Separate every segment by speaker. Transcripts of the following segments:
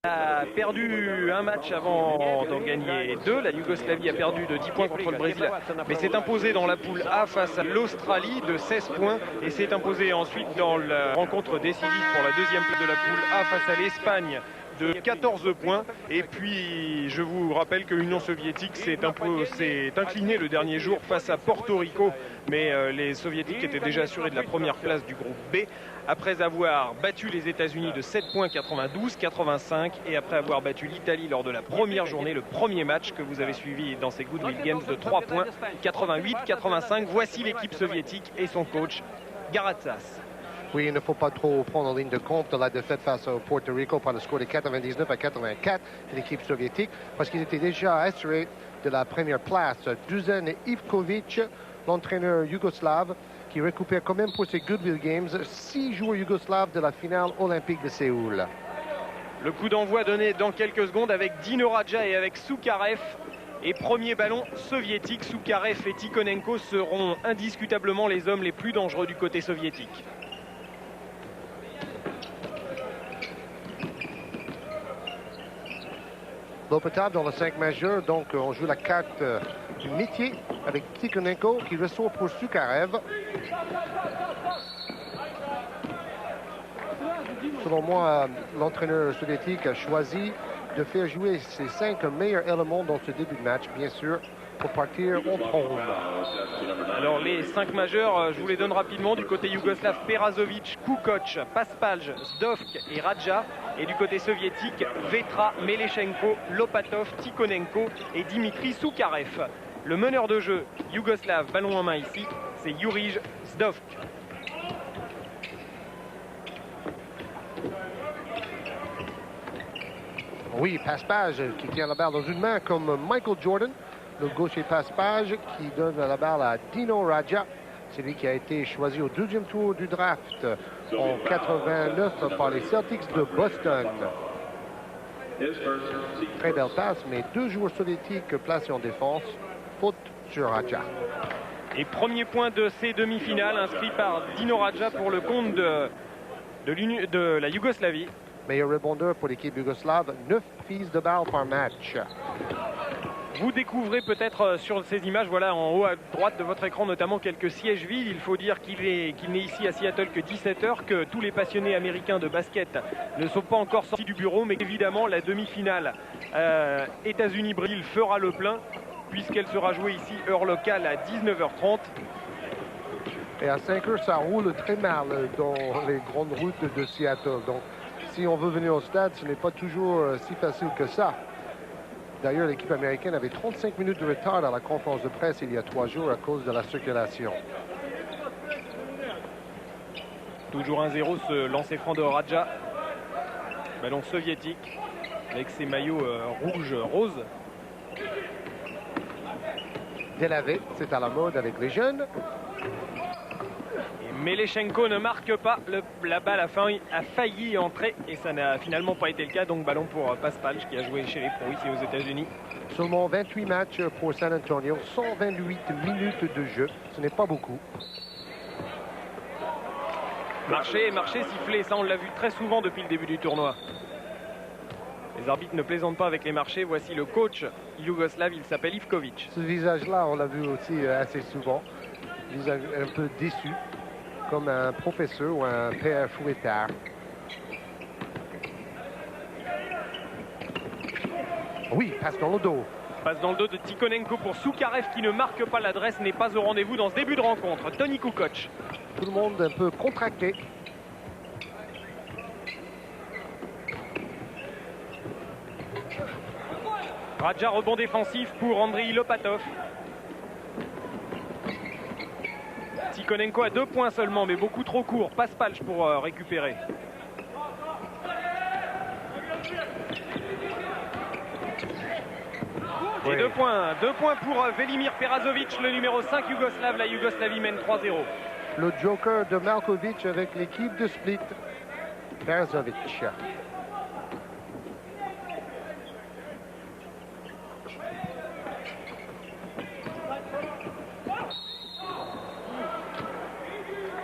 Speaker 1: a perdu un match avant d'en gagner deux. La Yougoslavie a perdu de 10 points contre le Brésil, mais s'est imposée dans la poule A face à l'Australie de 16 points et s'est imposée ensuite dans la rencontre décisive pour la deuxième place de la poule A face à l'Espagne de 14 points. Et puis je vous rappelle que l'Union soviétique s'est inclinée le dernier jour face à Porto Rico, mais les soviétiques étaient déjà assurés de la première place du groupe B après avoir battu les États-Unis de 7 points 92-85 et après avoir battu l'Italie lors de la première journée, le premier match que vous avez suivi dans ces Goodwill Games de 3 points 88-85. Voici l'équipe soviétique et son coach Garatsas.
Speaker 2: Oui, il ne faut pas trop prendre en ligne de compte de la défaite face au Porto Rico par le score de 99-84 de l'équipe soviétique, parce qu'ils étaient déjà assurés de la première place. Dusan Ivkovic, l'entraîneur yougoslave, qui récupère quand même pour ces Goodwill Games 6 joueurs yougoslaves de la finale olympique de Séoul.
Speaker 1: Le coup d'envoi donné dans quelques secondes avec Dino Radja et avec Soukarev. Et premier ballon soviétique, Soukarev et Tikhonenko seront indiscutablement les hommes les plus dangereux du côté soviétique.
Speaker 2: Lopetov dans le 5 majeur, donc on joue la carte du métier avec Tikhonenko qui ressort pour Soukarev. Selon moi, l'entraîneur soviétique a choisi de faire jouer ses 5 meilleurs éléments dans ce début de match, bien sûr, pour partir en trombe.
Speaker 1: Alors les 5 majeurs, je vous les donne rapidement. Du côté yougoslave, Perazovic, Kukoc, Paspalj, Zdovk et Radja. Et du côté soviétique, Vetra, Meleshenko, Lopatov, Tikhonenko et Dimitri Soukarev. Le meneur de jeu yougoslave, ballon en main ici, c'est Jurij Zdovk.
Speaker 2: Oui, Paspalj qui tient la balle dans une main comme Michael Jordan. Le gaucher Paspalj qui donne la balle à Dino Radja. C'est lui qui a été choisi au deuxième tour du draft en 89 par les Celtics de Boston. Très belle passe, mais 2 joueurs soviétiques placés en défense. Faute sur Radja.
Speaker 1: Et premier point de ces demi-finales inscrit par Dino Radja pour le compte de la Yougoslavie.
Speaker 2: Meilleur rebondeur pour l'équipe yougoslave, 9 prises de balle par match.
Speaker 1: Vous découvrez peut-être sur ces images, voilà en haut à droite de votre écran notamment quelques sièges vides. Il faut dire qu'il n'est ici à Seattle que 17 heures, que tous les passionnés américains de basket ne sont pas encore sortis du bureau, mais évidemment la demi-finale États-Unis-Brésil fera le plein puisqu'elle sera jouée ici heure locale à 19h30.
Speaker 2: Et à 5 heures, ça roule très mal dans les grandes routes de Seattle. Donc si on veut venir au stade, ce n'est pas toujours si facile que ça. D'ailleurs, l'équipe américaine avait 35 minutes de retard à la conférence de presse il y a 3 jours à cause de la circulation.
Speaker 1: Toujours 1-0 ce lancer franc de Radja. Ballon soviétique avec ses maillots rouge-rose.
Speaker 2: Delavé, c'est à la mode avec les jeunes.
Speaker 1: Meleshenko ne marque pas, la balle a failli entrer et ça n'a finalement pas été le cas, donc ballon pour Paspalj qui a joué chez les pros ici aux États-Unis.
Speaker 2: Seulement 28 matchs pour San Antonio, 128 minutes de jeu, ce n'est pas beaucoup.
Speaker 1: Marché, sifflé, ça on l'a vu très souvent depuis le début du tournoi. Les arbitres ne plaisantent pas avec les marchés, voici le coach yougoslave, il s'appelle Ivkovic.
Speaker 2: Ce visage-là, on l'a vu aussi assez souvent, visage un peu déçu, comme un professeur ou un père fouettard. Oui, passe dans le dos.
Speaker 1: Passe dans le dos de Tikhonenko pour Soukarev qui ne marque pas, l'adresse n'est pas au rendez-vous dans ce début de rencontre. Tony Kukoc.
Speaker 2: Tout le monde un peu contracté.
Speaker 1: Radja, rebond défensif pour Andriy Lopatov. Tikhonenko à 2 points seulement, mais beaucoup trop court. Paspalj pour récupérer. Et
Speaker 2: Oui.
Speaker 1: 2 points pour Velimir Perazovic, le numéro 5 yougoslave. La Yougoslavie mène 3-0.
Speaker 2: Le joker de Malkovic avec l'équipe de Split, Perazovic.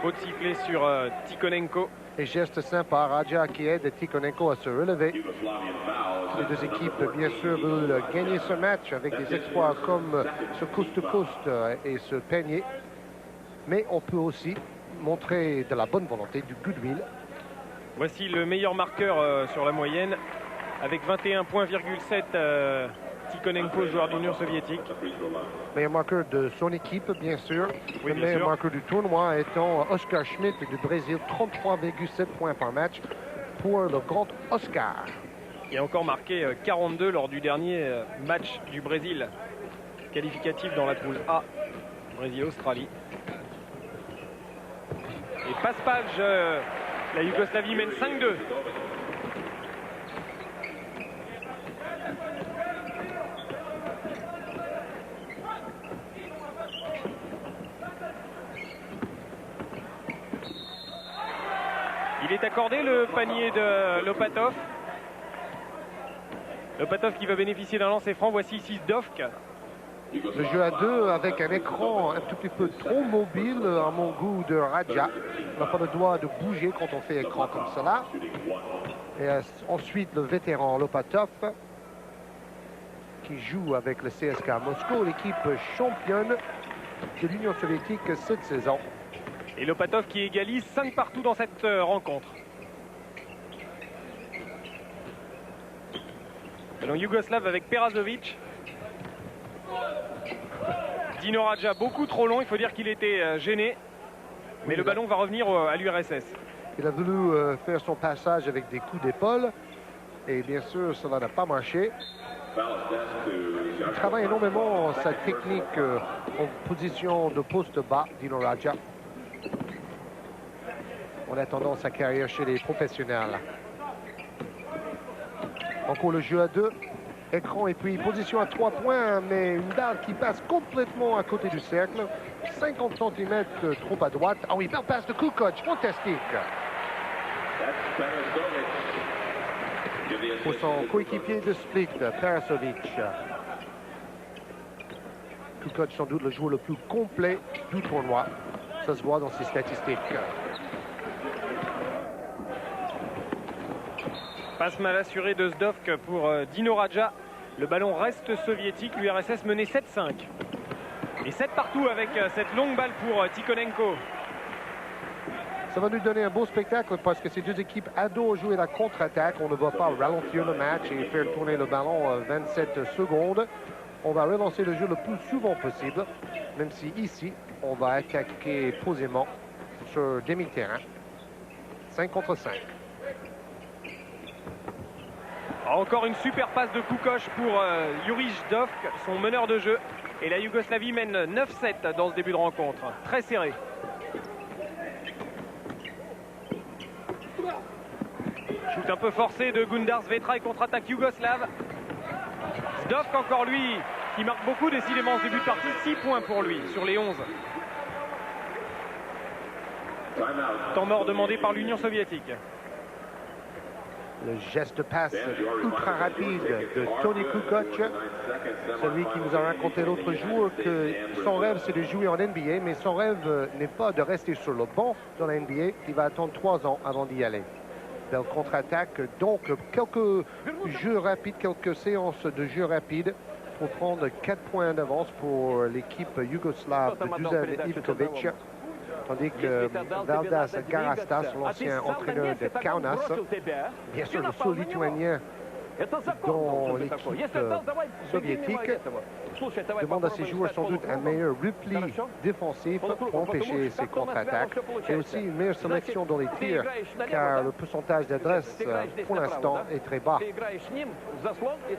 Speaker 1: Faute sifflée sur Tikhonenko.
Speaker 2: Et geste sympa, Radja qui aide Tikhonenko à se relever. Les deux équipes, bien sûr, veulent gagner ce match avec des exploits comme ce coast-to-coast et ce panier. Mais on peut aussi montrer de la bonne volonté, du goodwill.
Speaker 1: Voici le meilleur marqueur sur la moyenne, avec 21,7 points, Tikhonenko, joueur de l'Union soviétique.
Speaker 2: Meilleur marqueur de son équipe, bien sûr.
Speaker 1: Oui,
Speaker 2: le meilleur marqueur du tournoi étant Oscar Schmidt du Brésil, 33,7 points par match pour le grand Oscar.
Speaker 1: Il a encore marqué 42 lors du dernier match du Brésil, qualificatif dans la poule A, Brésil-Australie. Et passe-page, la Yougoslavie mène 5-2. Il est accordé le panier de Lopatov. Lopatov qui va bénéficier d'un lancer franc. Voici ici Zdovk.
Speaker 2: Le jeu à deux avec un écran un tout petit peu trop mobile à mon goût de Radja. On n'a pas le droit de bouger quand on fait écran comme cela. Et ensuite le vétéran Lopatov qui joue avec le CSKA Moscou, l'équipe championne de l'Union soviétique cette saison.
Speaker 1: Et Lopatov qui égalise 5 partout dans cette rencontre. Ballon yougoslave avec Perazovic. Dino Radja beaucoup trop long, il faut dire qu'il était gêné. Mais le ballon va revenir à l'URSS.
Speaker 2: Il a voulu faire son passage avec des coups d'épaule. Et bien sûr, cela n'a pas marché. Il travaille énormément sa technique en position de poste bas, Dino Radja. En attendant sa carrière chez les professionnels. Encore le jeu à deux. Écran et puis position à 3 points, mais une balle qui passe complètement à côté du cercle. 50 cm trop à droite. Ah oui, belle passe de Kukoc, fantastique. Pour son coéquipier de split, Perasovic. Kukoc, sans doute le joueur le plus complet du tournoi. Ça se voit dans ses statistiques.
Speaker 1: Passe mal assurée de Zdovk pour Dino Radja. Le ballon reste soviétique. L'URSS menait 7-5. Et 7 partout avec cette longue balle pour Tikhonenko.
Speaker 2: Ça va nous donner un beau spectacle parce que ces deux équipes adorent jouer la contre-attaque. On ne va pas ralentir le match et faire tourner le ballon 27 secondes. On va relancer le jeu le plus souvent possible, même si ici, on va attaquer posément sur demi-terrain. 5 contre 5.
Speaker 1: Encore une super passe de Kukoc pour Yuri Zdovk, son meneur de jeu. Et la Yougoslavie mène 9-7 dans ce début de rencontre. Très serré. Shoot un peu forcé de Gundar Svetra et contre-attaque yougoslave. Zdovk encore lui, qui marque beaucoup décidément ce début de partie. 6 points pour lui sur les 11. Temps mort demandé par l'Union soviétique.
Speaker 2: Le geste passe ultra rapide de Tony Kukoc, celui qui nous a raconté l'autre jour que son rêve c'est de jouer en NBA, mais son rêve n'est pas de rester sur le banc dans la NBA. Il va attendre 3 ans avant d'y aller. Belle contre-attaque, donc quelques jeux rapides, quelques séances de jeux rapides pour prendre 4 points d'avance pour l'équipe yougoslave de Dusan Ivkovic. Tandis que Valdas Garastas, l'ancien entraîneur de Kaunas, bien sûr le seul lituanien dans l'équipe soviétique, demande à ses joueurs sans doute un meilleur repli défensif pour empêcher ces contre-attaques et aussi une meilleure sélection dans les tirs car le pourcentage d'adresse pour l'instant est très bas.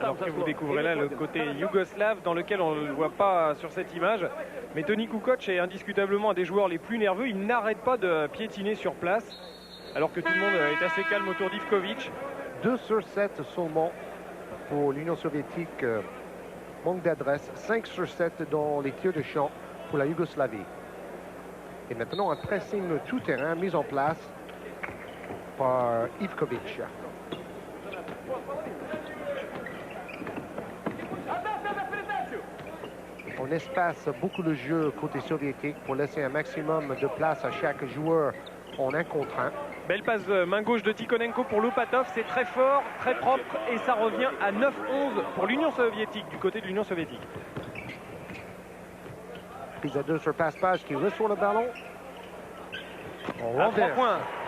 Speaker 1: Alors que vous découvrez là le côté yougoslave dans lequel on ne le voit pas sur cette image, mais Tony Kukoc est indiscutablement un des joueurs les plus nerveux. Il n'arrête pas de piétiner sur place alors que tout le monde est assez calme autour d'Ivkovic.
Speaker 2: 2 sur 7 seulement pour l'Union soviétique, manque d'adresse. 5 sur 7 dans les tirs de champ pour la Yougoslavie. Et maintenant un pressing tout-terrain mis en place par Ivkovic. On espace beaucoup le jeu côté soviétique pour laisser un maximum de place à chaque joueur en 1 contre 1.
Speaker 1: Belle passe main gauche de Tikhonenko pour Lopatov, c'est très fort, très propre et ça revient à 9-11 pour l'Union soviétique, du côté de l'Union soviétique.
Speaker 2: Prise à 2 sur Paspage qui reçoit le ballon.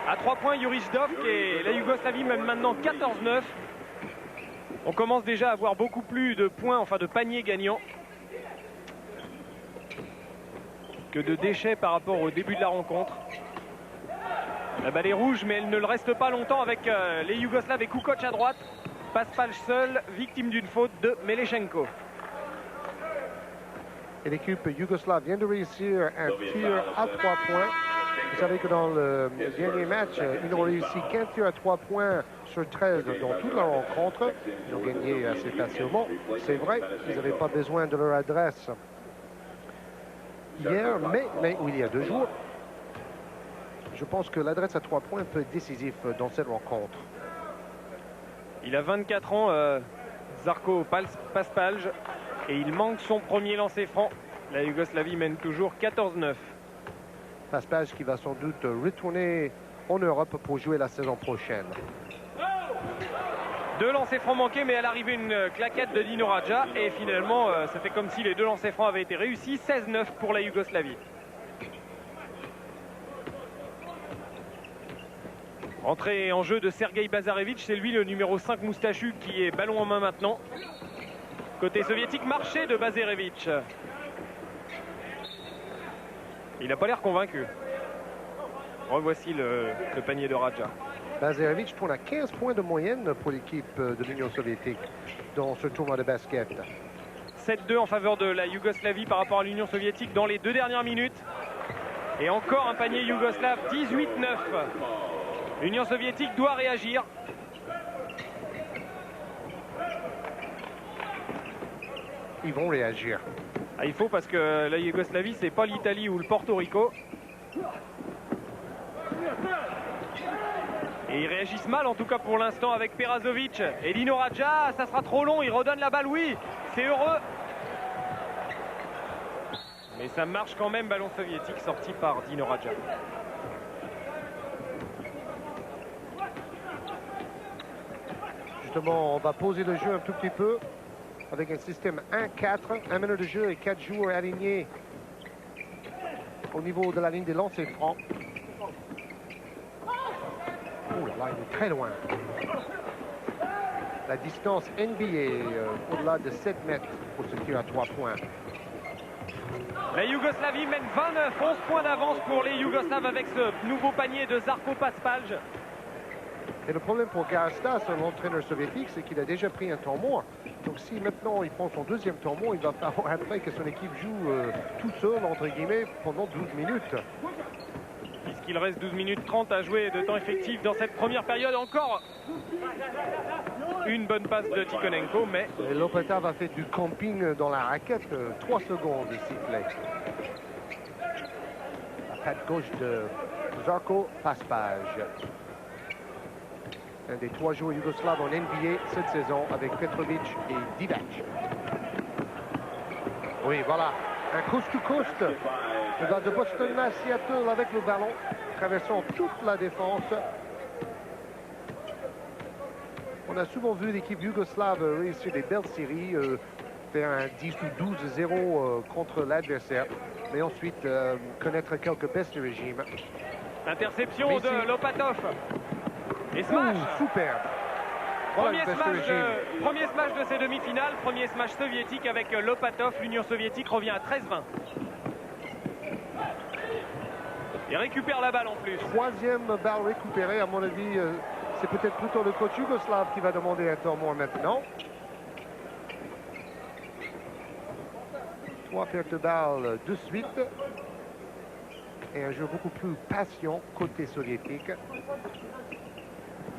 Speaker 1: À 3 points, Yuri Ždovk et la Yougoslavie mène maintenant 14-9. On commence déjà à avoir beaucoup plus de points, enfin de paniers gagnants, que de déchets par rapport au début de la rencontre. La balle est rouge, mais elle ne le reste pas longtemps avec les Yougoslaves et Kukoc à droite. Paspal seul, victime d'une faute de Melechenko.
Speaker 2: Et l'équipe yougoslave vient de réussir un tir à 3 points. Vous savez que dans le dernier match, ils ont réussi 15 tirs à 3 points sur 13 dans toute la rencontre. Ils ont gagné assez facilement. C'est vrai, ils n'avaient pas besoin de leur adresse hier, mais il y a 2 jours. Je pense que l'adresse à 3 points peut être décisive dans cette rencontre.
Speaker 1: Il a 24 ans, Zarko Paspalj, et il manque son premier lancer franc. La Yougoslavie mène toujours 14-9.
Speaker 2: Paspalj qui va sans doute retourner en Europe pour jouer la saison prochaine.
Speaker 1: 2 lancers francs manqués, mais à l'arrivée une claquette de Dino Radja. Et finalement, ça fait comme si les 2 lancers francs avaient été réussis. 16-9 pour la Yougoslavie. Entrée en jeu de Sergei Bazarevic, c'est lui le numéro 5 moustachu qui est ballon en main maintenant. Côté soviétique, marché de Bazarevic. Il n'a pas l'air convaincu. Revoici le panier de Radja.
Speaker 2: Bazarevic tourne à 15 points de moyenne pour l'équipe de l'Union soviétique dans ce tournoi de basket.
Speaker 1: 7-2 en faveur de la Yougoslavie par rapport à l'Union soviétique dans les 2 dernières minutes. Et encore un panier yougoslave, 18-9. L'Union soviétique doit réagir.
Speaker 2: Ils vont réagir.
Speaker 1: Ah, il faut, parce que la Yougoslavie, c'est pas l'Italie ou le Porto Rico. Et ils réagissent mal, en tout cas pour l'instant, avec Perazovic et Dino Radja. Ça sera trop long, il redonne la balle, oui, c'est heureux. Mais ça marche quand même, ballon soviétique sorti par Dino Radja.
Speaker 2: Justement, on va poser le jeu un tout petit peu avec un système 1-4, 1 minute de jeu et 4 joueurs alignés au niveau de la ligne des lancers francs. Oh là là, il est très loin. La distance NBA au-delà de 7 mètres pour ce tir à 3 points.
Speaker 1: La Yougoslavie mène 29, 11 points d'avance pour les Yougoslaves avec ce nouveau panier de Zarko Paspalj.
Speaker 2: Et le problème pour Garastas, l'entraîneur soviétique, c'est qu'il a déjà pris un temps mort. Donc si maintenant il prend son deuxième temps mort, il va falloir après que son équipe joue tout seul, entre guillemets, pendant 12 minutes.
Speaker 1: Puisqu'il reste 12 minutes 30 à jouer de temps effectif dans cette première période. Encore une bonne passe de Tikhonenko, mais...
Speaker 2: Lopatov a fait du camping dans la raquette, 3 secondes de sifflet. La patte gauche de Zarko Paspalj. Un des 3 joueurs yougoslaves en NBA cette saison avec Petrovic et Divac. Oui, voilà, un coast-to-coast. Le gars de Boston à Seattle avec le ballon, traversant toute la défense. On a souvent vu l'équipe yougoslave réussir des belles séries, faire un 10 ou 12-0 contre l'adversaire, mais ensuite connaître quelques baisses du régime.
Speaker 1: Interception de Lopatov. Et smash.
Speaker 2: Superbe. Voilà
Speaker 1: Premier smash de ces demi-finales, premier smash soviétique avec Lopatov. L'Union soviétique revient à 13-20. Il récupère la balle en plus.
Speaker 2: 3e balle récupérée, à mon avis, c'est peut-être plutôt le coach yougoslave qui va demander un temps mort maintenant. 3 pertes de balles de suite. Et un jeu beaucoup plus patient côté soviétique.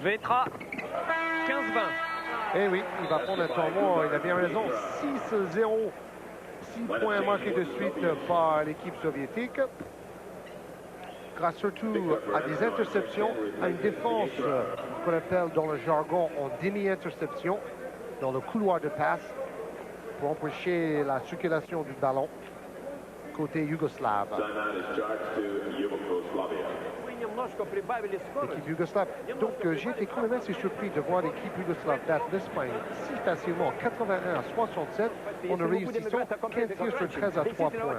Speaker 1: Vetra, 15-20.
Speaker 2: Eh oui, il va prendre un temps mort, il a bien raison. 6-0, 6 points marqués de suite par l'équipe soviétique. Grâce surtout à des interceptions, à une défense qu'on appelle dans le jargon en demi-interception, dans le couloir de passe. pour empêcher la circulation du ballon côté yougoslave. L'équipe yougoslave. Donc j'ai été quand même assez surpris de voir l'équipe yougoslave battre l'Espagne si facilement, 81 à 67, en ne réussissant qu'un tir sur 13 à 3 points.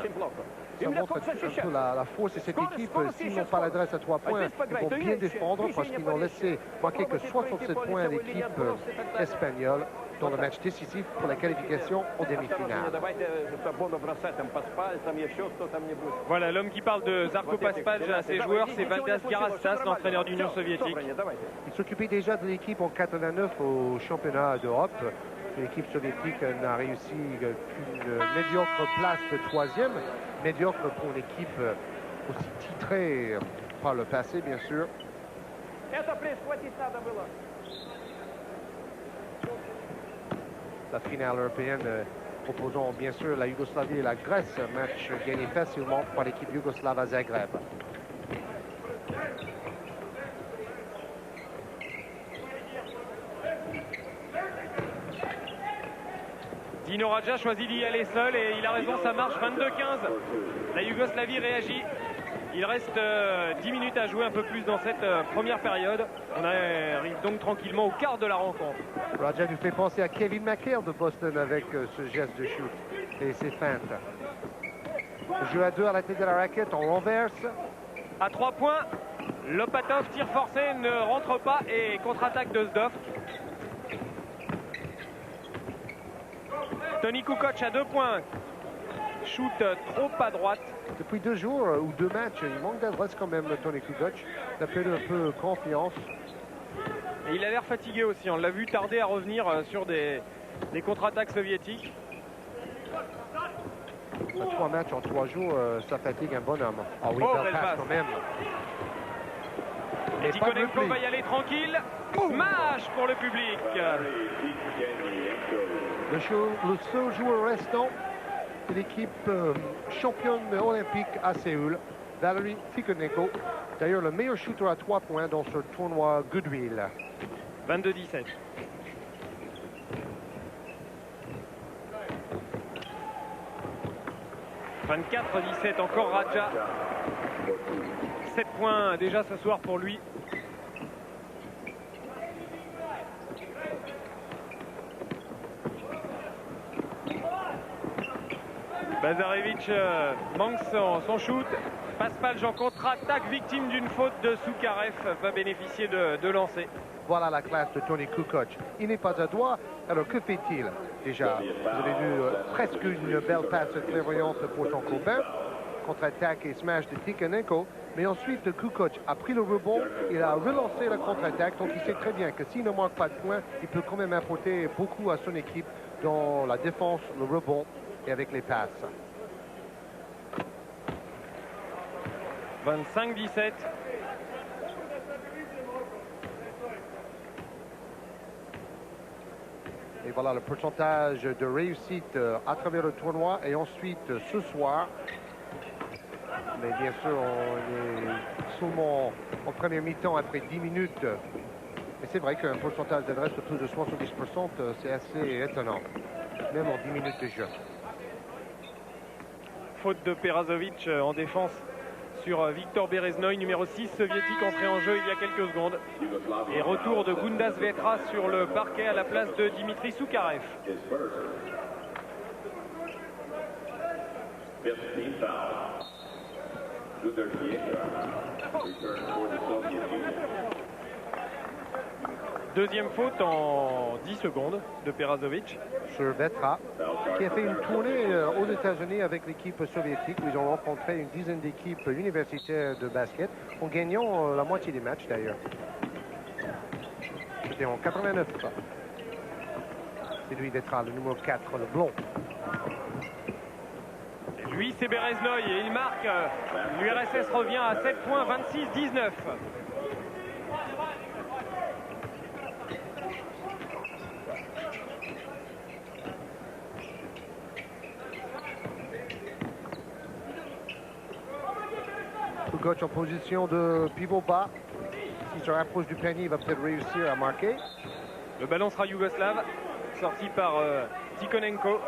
Speaker 2: Ça montre un peu la force de cette équipe. S'ils n'ont pas l'adresse à 3 points, ils vont bien défendre parce qu'ils n'ont laissé manquer que 67 points à l'équipe espagnole dans le match décisif pour la qualification en demi-finale.
Speaker 1: Voilà, l'homme qui parle de Zarko Paspalj à ses joueurs, c'est Valdas Garastas, l'entraîneur d'Union soviétique.
Speaker 2: Il s'occupait déjà de l'équipe en 89 au championnat d'Europe. L'équipe soviétique n'a réussi qu'une médiocre place de 3e. Médiocre pour une équipe aussi titrée par le passé, bien sûr. La finale européenne opposant bien sûr la Yougoslavie et la Grèce, match gagné facilement par l'équipe yougoslave à Zagreb.
Speaker 1: Dino Radja choisit d'y aller seul et il a raison, ça marche, 22-15. La Yougoslavie réagit. Il reste 10 minutes à jouer, un peu plus dans cette première période. On arrive donc tranquillement au quart de la rencontre.
Speaker 2: Radja nous fait penser à Kevin McHale de Boston avec ce geste de shoot et ses feintes. Jeu à 2 à la tête de la raquette, on renverse.
Speaker 1: À 3 points, Lopatov, tir forcé, ne rentre pas et contre-attaque de Zdov. Toni Kukoc à 2 points. Shoot trop à droite.
Speaker 2: Depuis 2 jours ou 2 matchs, il manque d'adresse quand même, Toni Kukoc. Il a perdu un peu confiance.
Speaker 1: Et il a l'air fatigué aussi. On l'a vu tarder à revenir sur des contre-attaques soviétiques.
Speaker 2: 3 matchs en 3 jours, ça fatigue un bonhomme. Ah oui, belle passe quand même.
Speaker 1: Et Tikhonenko va y aller tranquille. Smash pour le public.
Speaker 2: Le seul joueur restant de l'équipe championne olympique à Séoul, Valery Tikhonenko. D'ailleurs, le meilleur shooter à 3 points dans ce tournoi Goodwill.
Speaker 1: 22-17. « 24-17, encore Radja. 7 points déjà ce soir pour lui. Bazarevic manque son shoot. Paspalj en contre-attaque, victime d'une faute de Soukarev, va bénéficier de lancer.
Speaker 2: Voilà la classe de Toni Kukoc. Il n'est pas à droit, alors que fait-il? Déjà, vous avez vu presque une belle passe clairvoyante pour son copain. Contre-attaque et smash de Tikhonenko. Mais ensuite, Kukoc a pris le rebond, il a relancé la contre-attaque. Donc il sait très bien que s'il ne marque pas de points, il peut quand même apporter beaucoup à son équipe dans la défense, le rebond et avec les passes.
Speaker 1: 25-17.
Speaker 2: Et voilà le pourcentage de réussite à travers le tournoi. Et ensuite, ce soir, mais bien sûr, on est seulement en première mi-temps après 10 minutes. Et c'est vrai qu'un pourcentage d'adresse de plus de 70%, c'est assez étonnant, même en 10 minutes de jeu.
Speaker 1: Faute de Perazovic en défense sur Victor Bereznoy, numéro 6 soviétique, entré en jeu il y a quelques secondes. Et retour de Gundas Vetra sur le parquet à la place de Dimitri Soukarev. Deuxième faute en 10 secondes de Perazovic.
Speaker 2: Sur Vetra, qui a fait une tournée aux États-Unis avec l'équipe soviétique, où ils ont rencontré une dizaine d'équipes universitaires de basket, en gagnant la moitié des matchs d'ailleurs. C'était en 89, ça. C'est lui, Vetra, le numéro 4, le blond.
Speaker 1: Lui, c'est Bereznoy et il marque. L'URSS revient à 7 points, 26-19.
Speaker 2: Kukoc en position de pivot bas. S'il se rapproche du panier, il va peut-être réussir à marquer.
Speaker 1: Le ballon sera yougoslave, sorti par Tikhonenko.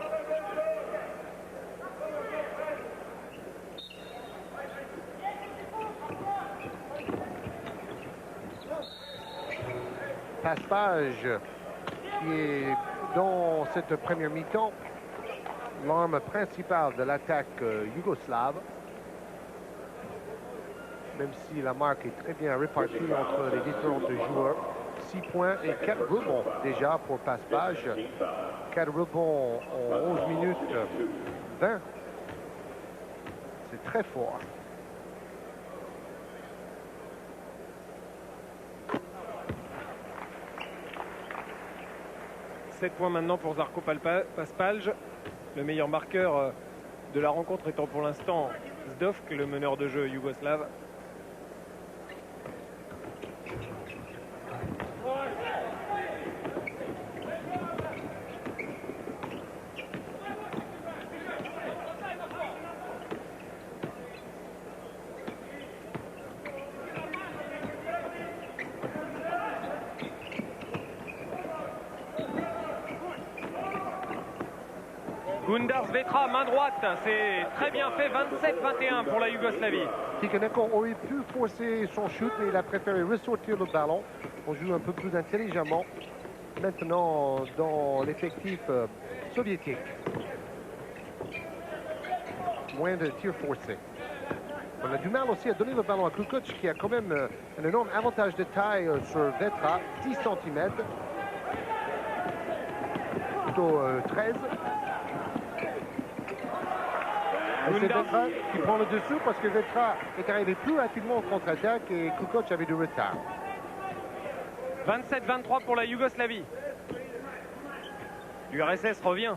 Speaker 2: Paspage, qui est dans cette première mi-temps l'arme principale de l'attaque yougoslave. Même si la marque est très bien répartie entre les différents joueurs. 6 points et 4 rebonds déjà pour Paspage. 4 rebonds en 11 minutes 20. C'est très fort. «
Speaker 1: 7 points maintenant pour Žarko Paspalj. Le meilleur marqueur de la rencontre étant pour l'instant Zdovk, le meneur de jeu yougoslave. Gundars Vetra, main droite, c'est très bien fait, 27-21 pour la Yougoslavie.
Speaker 2: Tikhonenko aurait pu forcer son shoot, mais il a préféré ressortir le ballon. On joue un peu plus intelligemment maintenant dans l'effectif soviétique. Moins de tirs forcés. On a du mal aussi à donner le ballon à Kukoc, qui a quand même un énorme avantage de taille sur Vetra, 10 cm. Plutôt 13. Et c'est Vetra qui prend le dessous parce que Vetra est arrivé plus rapidement en contre-attaque et Kukoc avait du retard.
Speaker 1: 27-23 pour la Yougoslavie. L'URSS revient.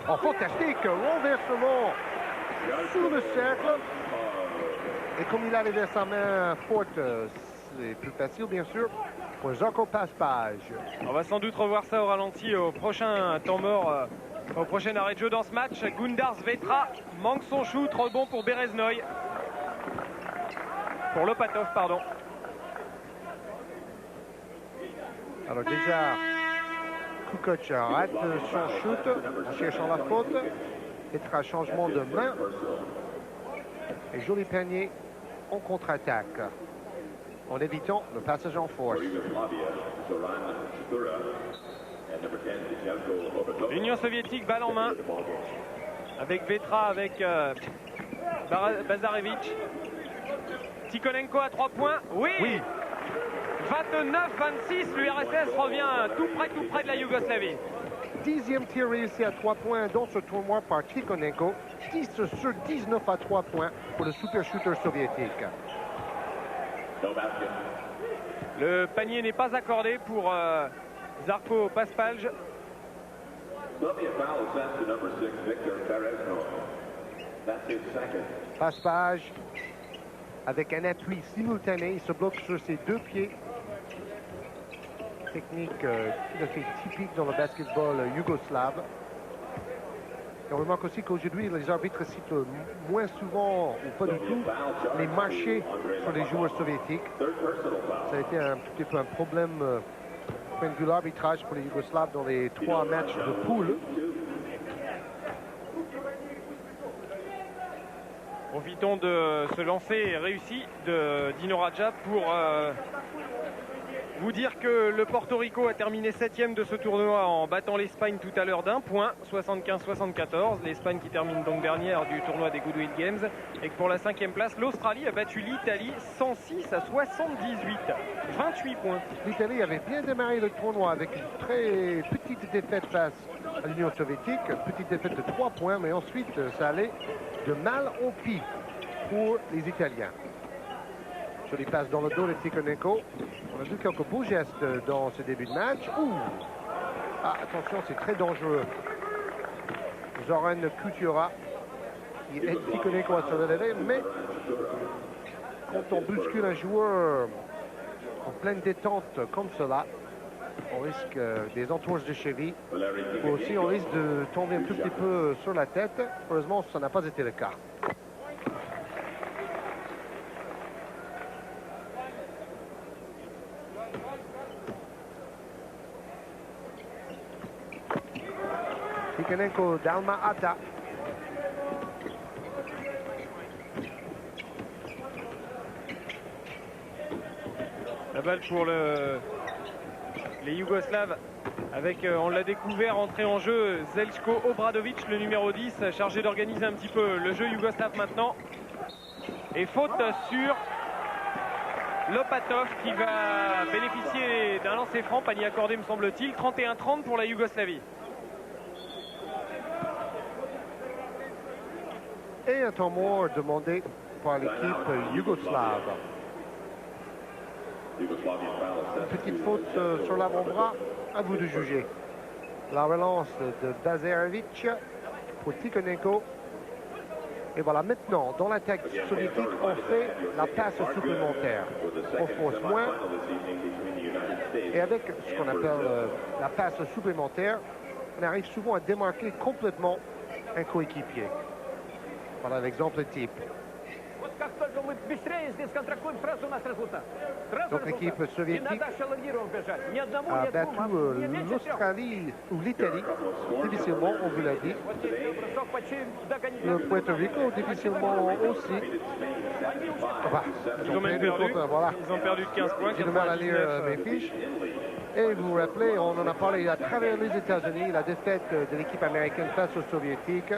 Speaker 2: Oh, fantastique, renversement sous le cercle. Et comme il arrivait à sa main forte, c'est plus facile bien sûr pour Žarko Paspage.
Speaker 1: On va sans doute revoir ça au ralenti au prochain temps mort, au prochain arrêt de jeu dans ce match. Gundars Vetra manque son shoot, rebond pour Bereznoy. Pour Lopatov, pardon.
Speaker 2: Alors déjà, Kukoc rate son shoot en cherchant la faute. Vetra changement de main. Et joli panier en contre-attaque. En évitant le passage en force.
Speaker 1: L'Union soviétique, balle en main. Avec Vetra, avec Bazarevich. Tikhonenko à 3 points. Oui, 29-26, l'URSS revient tout près de la Yougoslavie.
Speaker 2: 10e tir réussi à 3 points dans ce tournoi par Tikhonenko. 10 sur 19 à 3 points pour le super shooter soviétique.
Speaker 1: Le panier n'est pas accordé pour Žarko Paspalj.
Speaker 2: Paspage avec un appui simultané, il se bloque sur ses 2 pieds. Technique tout à fait typique dans le basketball yougoslave. Et on remarque aussi qu'aujourd'hui, les arbitres citent moins souvent, ou pas du tout, les marchés sur les joueurs soviétiques. Ça a été un petit peu un problème du point de vue de l'arbitrage pour les Yougoslaves dans les 3 matchs de poule.
Speaker 1: Profitons de ce lancer réussi de Dino Radja pour vous dire que le Porto Rico a terminé 7e de ce tournoi en battant l'Espagne tout à l'heure d'1 point, 75-74. L'Espagne qui termine donc dernière du tournoi des Goodwill Games. Et que pour la 5e place, l'Australie a battu l'Italie 106 à 78. 28 points.
Speaker 2: L'Italie avait bien démarré le tournoi avec une très petite défaite face à l'Union soviétique. Petite défaite de 3 points, mais ensuite ça allait de mal en pis pour les Italiens. Jolie passe dans le dos de Tikhonenko. On a vu quelques beaux gestes dans ce début de match. Ouh. Ah, attention, c'est très dangereux. Zoran Kutura qui aide Tikhonenko à se relever, mais quand on bouscule un joueur en pleine détente comme cela, on risque des entourages de cheville. Ou aussi, on risque de tomber un tout petit peu sur la tête. Heureusement, ça n'a pas été le cas. Tikhonenko d'Alma Ata.
Speaker 1: balle pour les Yougoslaves avec, on l'a découvert, entrée en jeu Zeljko Obradovic, le numéro 10, chargé d'organiser un petit peu le jeu yougoslave maintenant. Et faute sur Lopatov qui va bénéficier d'un lancer franc, panier accordé me semble-t-il. 31-30 pour la Yougoslavie.
Speaker 2: Et un temps mort demandé par l'équipe yougoslave. Une petite faute sur l'avant-bras, à vous de juger. La relance de Bazerevic pour Tikhonenko. Et voilà, maintenant, dans l'attaque soviétique, on fait la passe supplémentaire. On force moins. Et avec ce qu'on appelle la passe supplémentaire, on arrive souvent à démarquer complètement un coéquipier. Voilà l'exemple type. Donc l'équipe soviétique a battu l'Australie ou l'Italie difficilement, on vous l'a dit. Le Puerto Rico difficilement aussi. Enfin,
Speaker 1: ils ont même perdu.
Speaker 2: Voilà.
Speaker 1: Ils ont perdu de 15 points.
Speaker 2: J'ai du mal à lire mes fiches. Et vous vous rappelez, on en a parlé à travers les États-Unis, la défaite de l'équipe américaine face aux Soviétiques.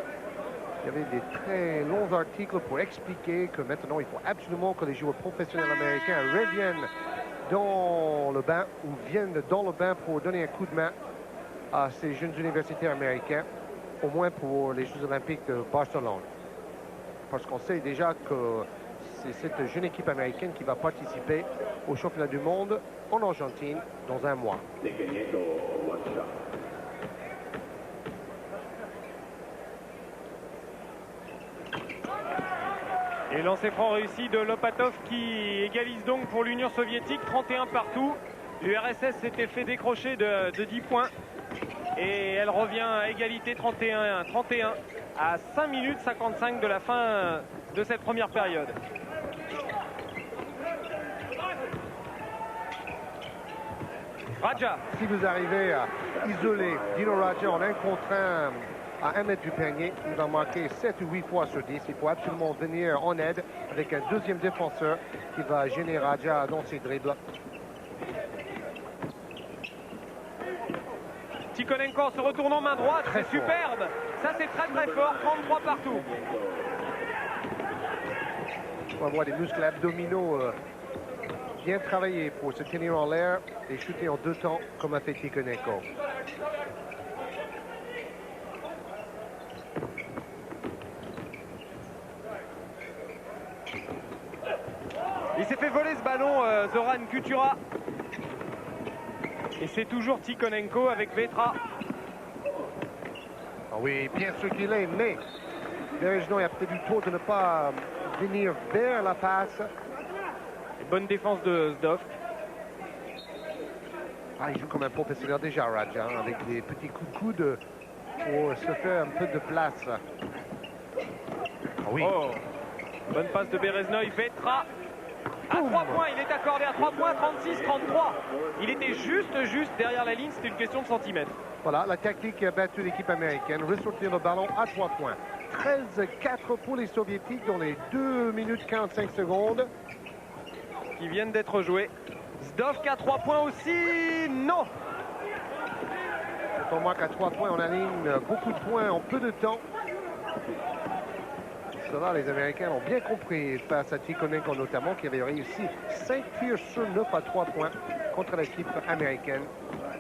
Speaker 2: Il y avait des très longs articles pour expliquer que maintenant, il faut absolument que les joueurs professionnels américains reviennent dans le bain ou viennent dans le bain pour donner un coup de main à ces jeunes universitaires américains, au moins pour les Jeux Olympiques de Barcelone. Parce qu'on sait déjà que c'est cette jeune équipe américaine qui va participer au championnat du monde en Argentine dans un mois.
Speaker 1: Et lancer franc réussi de Lopatov qui égalise donc pour l'Union soviétique, 31 partout. L'URSS s'était fait décrocher de 10 points. Et elle revient à égalité 31-31 à 5 minutes 55 de la fin de cette première période. Radja.
Speaker 2: Si vous arrivez à isoler Dino Radja en 1 contre 1 à 1 mètre du panier, il va marquer 7 ou 8 fois sur 10. Il faut absolument venir en aide avec un deuxième défenseur qui va gêner Radja dans ses dribbles.
Speaker 1: Tikhonenko en se retournant main droite, c'est superbe. Ça c'est très très fort, 33 partout.
Speaker 2: On va voir des muscles abdominaux bien travaillés pour se tenir en l'air et shooter en 2 temps comme a fait Tikhonenko.
Speaker 1: Il s'est fait voler ce ballon, Zoran Kutura. Et c'est toujours Tikhonenko avec Vetra.
Speaker 2: Ah oui, bien circulé, mais Berezhnoï a peut-être eu tort de ne pas venir vers la passe.
Speaker 1: Et bonne défense de Zdov.
Speaker 2: Ah, il joue comme un professionnel déjà, Radja, hein, avec des petits coups de coude pour se faire un peu de place. Ah oui.
Speaker 1: Oh, bonne passe de Berezhnoï, Vetra. À 3 points, il est accordé à 3 points, 36-33. Il était juste derrière la ligne, c'était une question de centimètres.
Speaker 2: Voilà, la tactique qui a battu l'équipe américaine, ressortir le ballon à 3 points. 13-4 pour les Soviétiques dans les 2 minutes 45 secondes.
Speaker 1: Qui viennent d'être joués. Zdov qui a 3 points aussi, non.
Speaker 2: Quand on marque à 3 points, on aligne beaucoup de points en peu de temps. Cela, les Américains ont bien compris face à Tikhonenko notamment, qui avait réussi 5 tirs sur 9 à 3 points contre l'équipe américaine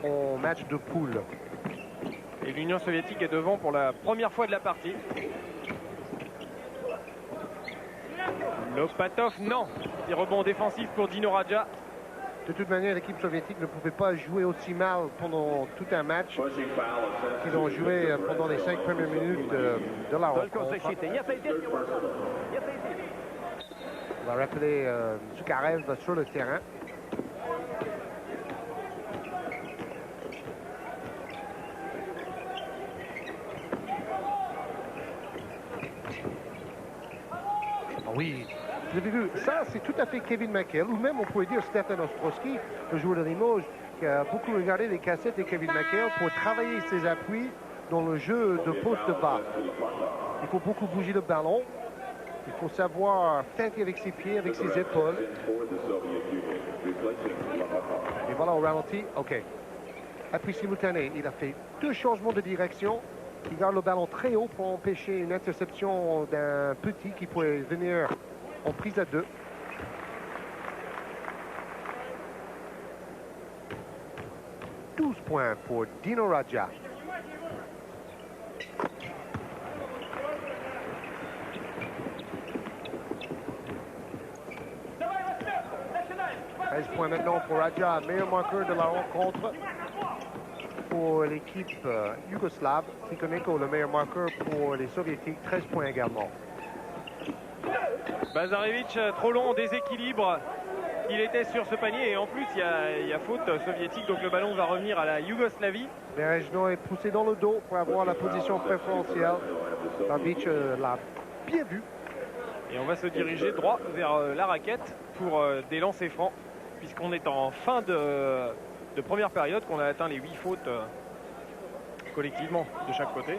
Speaker 2: en match de poule.
Speaker 1: Et l'Union soviétique est devant pour la première fois de la partie. Lopatov, non. Petit rebond défensif pour Dino Radja.
Speaker 2: De toute manière, l'équipe soviétique ne pouvait pas jouer aussi mal pendant tout un match qu'ils ont joué pendant les 5 premières minutes de la rencontre. On va rappeler Zukarev sur le terrain. Oui, vous avez vu, ça c'est tout à fait Kevin McHale, ou même on pourrait dire Stefan Ostrowski, le joueur de Limoges, qui a beaucoup regardé les cassettes de Kevin McHale pour travailler ses appuis dans le jeu de poste bas. Il faut beaucoup bouger le ballon Il faut savoir feinter avec ses pieds, avec ses épaules. Et voilà au ralenti. OK. Appui simultané. Il a fait 2 changements de direction. Il garde le ballon très haut pour empêcher une interception d'un petit qui pourrait venir en prise à 2. « 12 points pour Dino Radja. Points maintenant pour Radja, meilleur marqueur de la rencontre pour l'équipe yougoslave. Trikonenko, le meilleur marqueur pour les soviétiques, 13 points également.
Speaker 1: Bazarevic, trop long, déséquilibre. Il était sur ce panier et en plus il y a faute soviétique, donc le ballon va revenir à la Yougoslavie.
Speaker 2: Berejno est poussé dans le dos pour avoir la position préférentielle. Babic l'a bien vu.
Speaker 1: Et on va se diriger droit vers la raquette pour des lancers francs, puisqu'on est en fin de première période, qu'on a atteint les 8 fautes collectivement de chaque côté.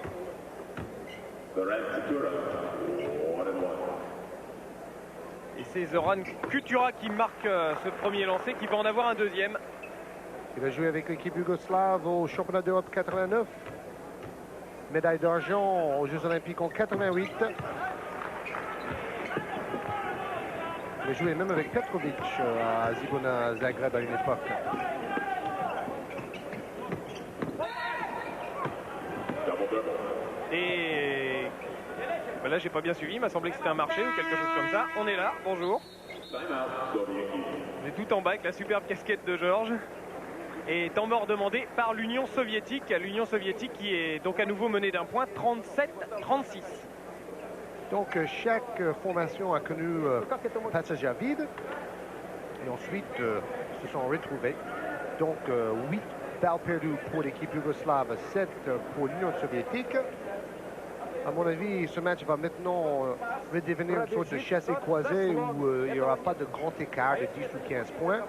Speaker 1: Et c'est Zoran Kutura qui marque ce premier lancer, qui va en avoir un deuxième.
Speaker 2: Il va jouer avec l'équipe yougoslave au championnat d'Europe 89. Médaille d'argent aux Jeux Olympiques en 88. Il a joué même avec Petrovic à Zibona Zagreb à une époque.
Speaker 1: Et ben là, j'ai pas bien suivi. Il m'a semblé que c'était un marché ou quelque chose comme ça. On est là. Bonjour. On est tout en bas avec la superbe casquette de Georges. Et temps mort demandé par l'Union soviétique. L'Union soviétique qui est donc à nouveau menée d'un point, 37-36.
Speaker 2: Donc chaque formation a connu passage à vide. Et ensuite se sont retrouvés. Donc 8 balles perdues pour l'équipe yougoslave, 7 pour l'Union soviétique. À mon avis, ce match va maintenant devenir une sorte de chassé-croisé où il n'y aura pas de grand écart de 10 ou 15 points.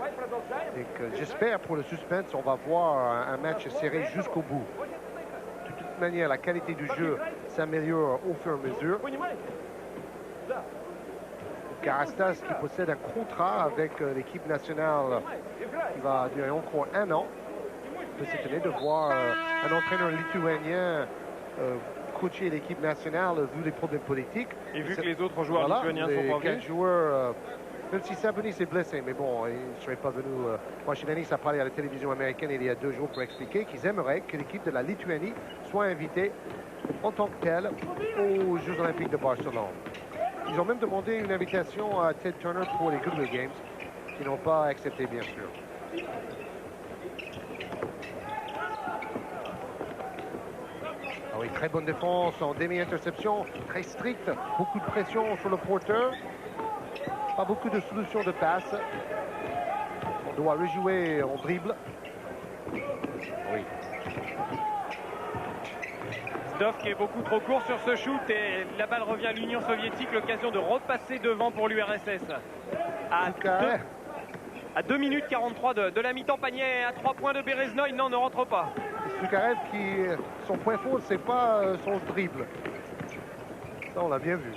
Speaker 2: Et j'espère pour le suspense, on va voir un match serré jusqu'au bout. De toute manière, la qualité du jeu s'améliore au fur et à mesure. Karastas qui possède un contrat avec l'équipe nationale qui va durer encore 1 an. On peut s'étonner de voir un entraîneur lituanien coacher l'équipe nationale vu les problèmes politiques.
Speaker 1: Et vu que les autres joueurs lituaniens sont pas venus.
Speaker 2: Joueurs, même si Sabonis s'est blessé, mais bon, il ne serait pas venu. Washington a parlé à la télévision américaine il y a 2 jours pour expliquer qu'ils aimeraient que l'équipe de la Lituanie soit invitée en tant que telle aux Jeux Olympiques de Barcelone. Ils ont même demandé une invitation à Ted Turner pour les Goodwill Games, qui n'ont pas accepté, bien sûr. Ah oui, très bonne défense en demi-interception, très stricte, beaucoup de pression sur le porteur, pas beaucoup de solutions de passe. On doit rejouer en dribble. Oui.
Speaker 1: Zdov qui est beaucoup trop court sur ce shoot et la balle revient à l'Union soviétique, l'occasion de repasser devant pour l'URSS. À 2 minutes 43 de la mi-temps, panier à 3 points de Bereznoï, non, ne rentre pas.
Speaker 2: Sukarev qui, son point fort, c'est pas son dribble. Ça, on l'a bien vu.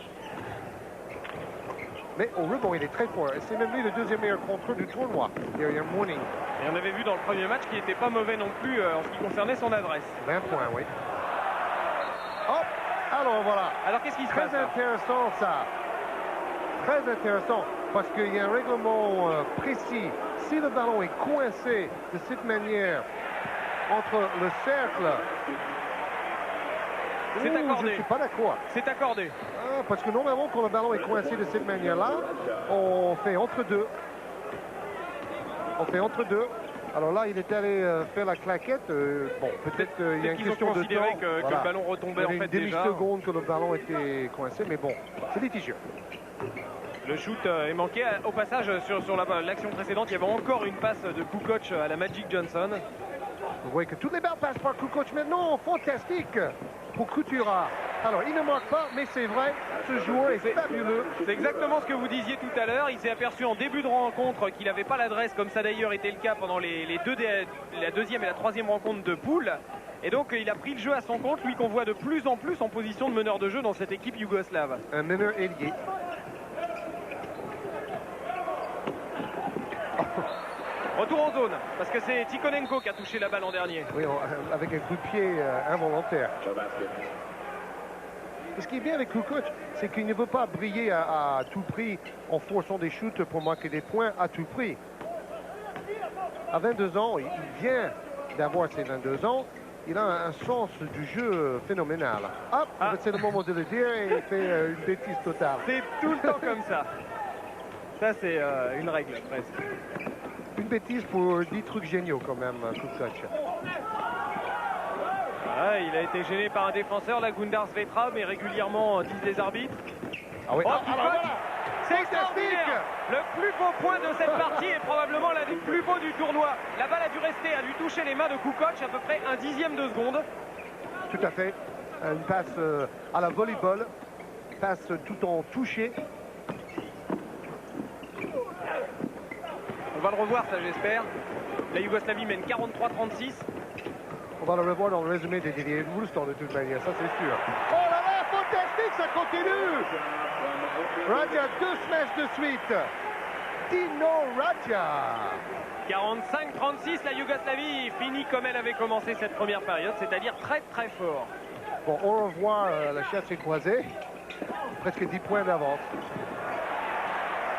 Speaker 2: Mais au rebond, il est très fort. Et c'est même lui le deuxième meilleur contrôle du tournoi, derrière Mourning.
Speaker 1: Et on avait vu dans le premier match qu'il n'était pas mauvais non plus en ce qui concernait son adresse.
Speaker 2: 20 points, oui. Hop! Alors voilà.
Speaker 1: Alors qu'est-ce qui se passe?
Speaker 2: Très intéressant, ça. Très intéressant, parce qu'il y a un règlement précis. Si le ballon est coincé de cette manière entre le cercle...
Speaker 1: C'est accordé.
Speaker 2: Je ne suis pas d'accord.
Speaker 1: C'est accordé.
Speaker 2: Parce que normalement, quand le ballon est coincé de cette manière-là, on fait entre deux. On fait entre deux. Alors là, il est allé faire la claquette. Bon, peut-être il y a une question de temps.
Speaker 1: Que le ballon retombait en fait déjà.
Speaker 2: Une demi-seconde que le ballon était coincé, mais bon, c'est litigieux.
Speaker 1: Le shoot est manqué. Au passage, sur l'action précédente, il y avait encore une passe de Kukoc à la Magic Johnson.
Speaker 2: Vous voyez que toutes les balles passent par Kukoc maintenant. Fantastique pour Kutura. Alors, il ne marque pas, mais c'est vrai, ce joueur est fabuleux.
Speaker 1: C'est exactement ce que vous disiez tout à l'heure. Il s'est aperçu en début de rencontre qu'il n'avait pas l'adresse, comme ça d'ailleurs était le cas pendant la deuxième et la troisième rencontre de poule. Et donc, il a pris le jeu à son compte, lui qu'on voit de plus en plus en position de meneur de jeu dans cette équipe yougoslave.
Speaker 2: Un meneur ailier.
Speaker 1: retour en zone, parce que c'est Tikhonenko qui a touché la balle en dernier.
Speaker 2: Oui, avec un coup de pied involontaire. Et ce qui est bien avec Kukoc, c'est qu'il ne veut pas briller à tout prix en forçant des shoots pour marquer des points à tout prix. À 22 ans, il vient d'avoir ses 22 ans, il a un sens du jeu phénoménal. Hop, c'est le moment de le dire et il fait une bêtise totale.
Speaker 1: C'est tout le temps comme ça. Ça, c'est une règle, presque.
Speaker 2: Une bêtise pour 10 trucs géniaux, quand même, Kukoc.
Speaker 1: Ah, il a été gêné par un défenseur, la Gundar Svetra, mais régulièrement disent les arbitres.
Speaker 2: Ah oui.
Speaker 1: C'est extraordinaire. Le plus beau point de cette partie est probablement l'un des plus beaux du tournoi. La balle a dû rester, a dû toucher les mains de Kukoc à peu près un dixième de seconde.
Speaker 2: Tout à fait. Une passe à la volleyball. Passe tout en touché.
Speaker 1: On va le revoir, ça j'espère. La Yougoslavie mène 43-36.
Speaker 2: On va le revoir dans le résumé des Didier Woolston de toute manière, ça c'est sûr. Oh là là, fantastique, ça continue. Radja, 2 smashes de suite. Dino Radja.
Speaker 1: 45-36, la Yougoslavie finit comme elle avait commencé cette première période, c'est-à-dire très très fort.
Speaker 2: Bon, au revoir, la chasse est croisée. Presque 10 points d'avance.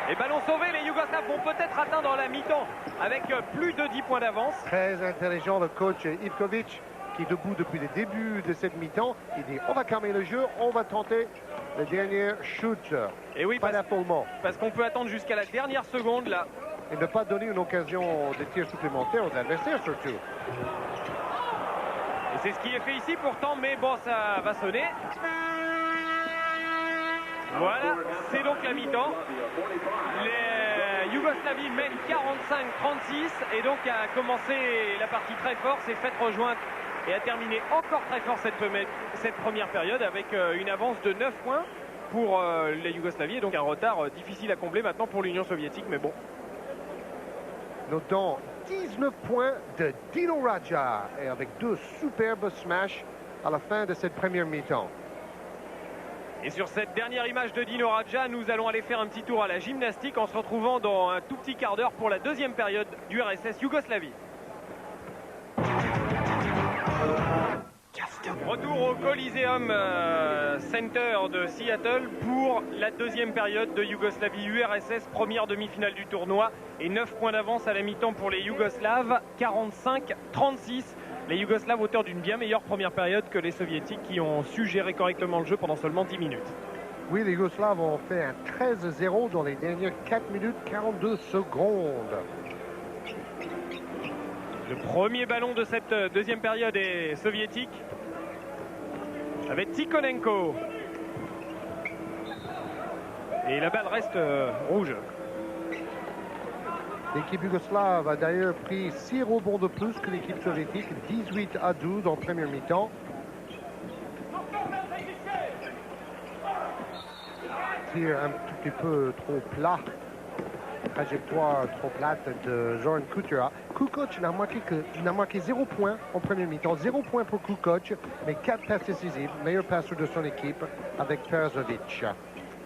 Speaker 1: Et ballon sauvé, les Yougoslaves vont peut-être atteindre la mi-temps avec plus de 10 points d'avance.
Speaker 2: Très intelligent le coach Ivkovic qui est debout depuis le début de cette mi-temps. Il dit on va calmer le jeu, on va tenter le dernier shoot.
Speaker 1: Et oui,
Speaker 2: pas d'affolement.
Speaker 1: Parce qu'on peut attendre jusqu'à la dernière seconde là.
Speaker 2: Et ne pas donner une occasion de tir supplémentaire aux adversaires surtout.
Speaker 1: Et c'est ce qui est fait ici pourtant, mais bon, ça va sonner. Voilà, c'est donc la mi-temps. Les Yougoslavie mène 45-36 et donc a commencé la partie très fort, s'est faite rejoindre et a terminé encore très fort cette première période avec une avance de 9 points pour les Yougoslavie et donc un retard difficile à combler maintenant pour l'Union soviétique, mais bon.
Speaker 2: Notons 19 points de Dino Radja et avec 2 superbes smash à la fin de cette première mi-temps.
Speaker 1: Et sur cette dernière image de Dino Radja, nous allons aller faire un petit tour à la gymnastique en se retrouvant dans un tout petit quart d'heure pour la deuxième période du RSS Yougoslavie. Retour au Coliseum Center de Seattle pour la deuxième période de Yougoslavie-URSS, première demi-finale du tournoi et 9 points d'avance à la mi-temps pour les Yougoslaves, 45-36. Les Yougoslaves auteurs d'une bien meilleure première période que les Soviétiques qui ont su gérer correctement le jeu pendant seulement 10 minutes.
Speaker 2: Oui, les Yougoslaves ont fait un 13-0 dans les dernières 4 minutes 42 secondes.
Speaker 1: Le premier ballon de cette deuxième période est soviétique avec Tikhonenko. Et la balle reste rouge.
Speaker 2: L'équipe yougoslave a d'ailleurs pris 6 rebonds de plus que l'équipe soviétique, 18-12 en première mi-temps. Tir un tout petit peu trop plat, trajectoire trop plate de Zoran Kutura. Kukoc n'a marqué 0 points en première mi-temps, 0 points pour Kukoc, mais 4 passes décisives, meilleur passeur de son équipe avec Perzovic.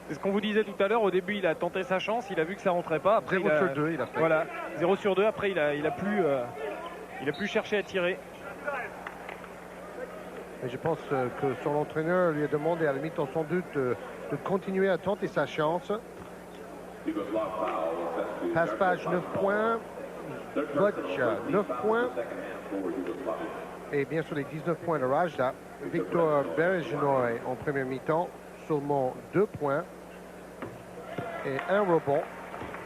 Speaker 1: C'est ce qu'on vous disait tout à l'heure. Au début, il a tenté sa chance. Il a vu que ça rentrait pas. Après,
Speaker 2: 0 sur 2, il a fait.
Speaker 1: Voilà, 0 sur 2. Après, il a plus cherché à tirer.
Speaker 2: Et je pense que son entraîneur lui a demandé à la mi-temps sans doute de continuer à tenter sa chance. Passe-page 9 points. Voc 9 points. Et bien sûr les 19 points de Radja. Victor Berejnoy en première mi-temps. Seulement 2 points et 1 rebond.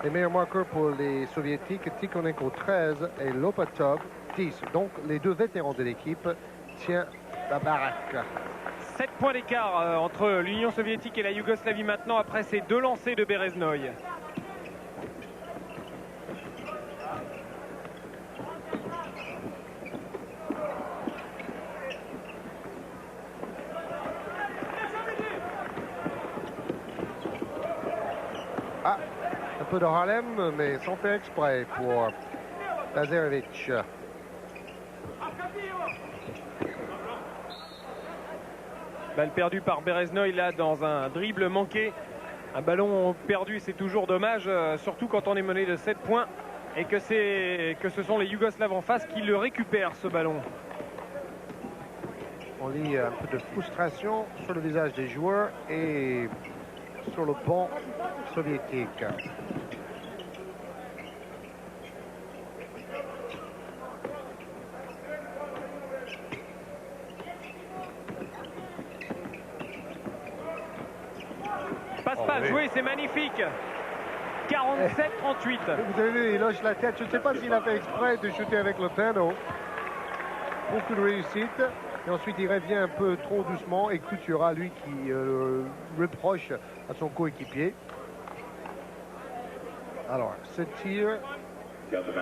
Speaker 2: Les meilleurs marqueurs pour les Soviétiques, Tikhonenko 13 et Lopatov 10. Donc les deux vétérans de l'équipe tiennent la baraque.
Speaker 1: 7 points d'écart entre l'Union soviétique et la Yougoslavie maintenant après ces 2 lancers de Bereznoy.
Speaker 2: Un peu de Harlem, mais sans faire exprès pour Lazarevic.
Speaker 1: Balle perdue par Bereznoy là dans un dribble manqué. Un ballon perdu, c'est toujours dommage, surtout quand on est mené de 7 points et que ce sont les Yougoslaves en face qui le récupèrent, ce ballon.
Speaker 2: On lit un peu de frustration sur le visage des joueurs et sur le banc soviétique.
Speaker 1: Passe-passe joué, c'est magnifique. 47-38.
Speaker 2: Vous avez vu, il hoche la tête. Je ne sais pas s'il a fait exprès de shooter avec le panneau. Beaucoup de réussite. Et ensuite, il revient un peu trop doucement. Et Kutura, lui, qui reproche à son coéquipier. Alors, ce tir,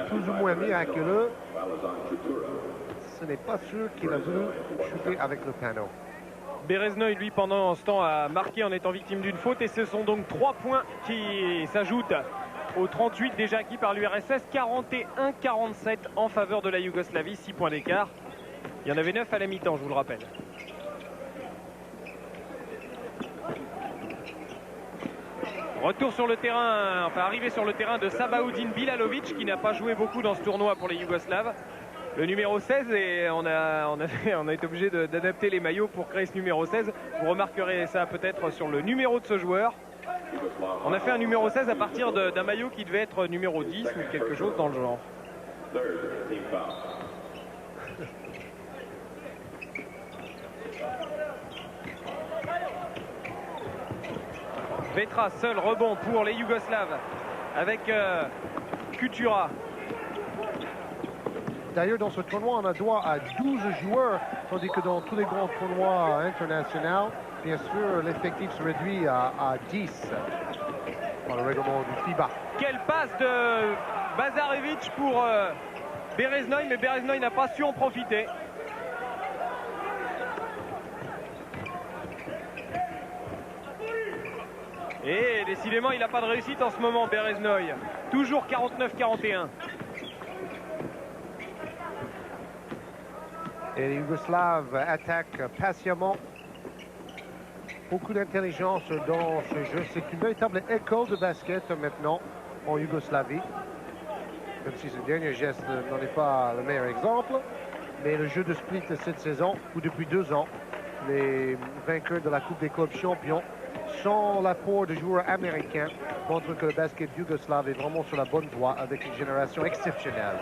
Speaker 2: plus ou moins miraculeux. Ce n'est pas sûr qu'il a voulu shooter avec le panneau.
Speaker 1: Bereznoy, lui, pendant ce temps, a marqué en étant victime d'une faute. Et ce sont donc 3 points qui s'ajoutent aux 38 déjà acquis par l'URSS. 41-47 en faveur de la Yougoslavie, 6 points d'écart. Il y en avait 9 à la mi-temps, je vous le rappelle. Retour sur le terrain, enfin arrivé sur le terrain de Sabahoudin Bilalovic, qui n'a pas joué beaucoup dans ce tournoi pour les Yougoslaves. Le numéro 16, et on a été obligé d'adapter les maillots pour créer ce numéro 16. Vous remarquerez ça peut-être sur le numéro de ce joueur. On a fait un numéro 16 à partir d'un maillot qui devait être numéro 10 ou quelque chose dans le genre. Petra, seul rebond pour les Yougoslaves avec Kutura.
Speaker 2: D'ailleurs, dans ce tournoi, on a droit à 12 joueurs, tandis que dans tous les grands tournois internationaux, bien sûr, l'effectif se réduit à 10 par le règlement du FIBA.
Speaker 1: Quelle passe de Bazarevic pour Bereznoy, mais Bereznoy n'a pas su en profiter. Et décidément, il n'a pas de réussite en ce moment, Bereznoy. Toujours 49-41.
Speaker 2: Et les Yougoslaves attaquent patiemment. Beaucoup d'intelligence dans ce jeu. C'est une véritable école de basket maintenant en Yougoslavie. Même si ce dernier geste n'en est pas le meilleur exemple. Mais le jeu de split cette saison, ou depuis 2 ans, les vainqueurs de la Coupe des clubs champions, sans l'apport de joueurs américains, montrent que le basket yougoslave est vraiment sur la bonne voie avec une génération exceptionnelle.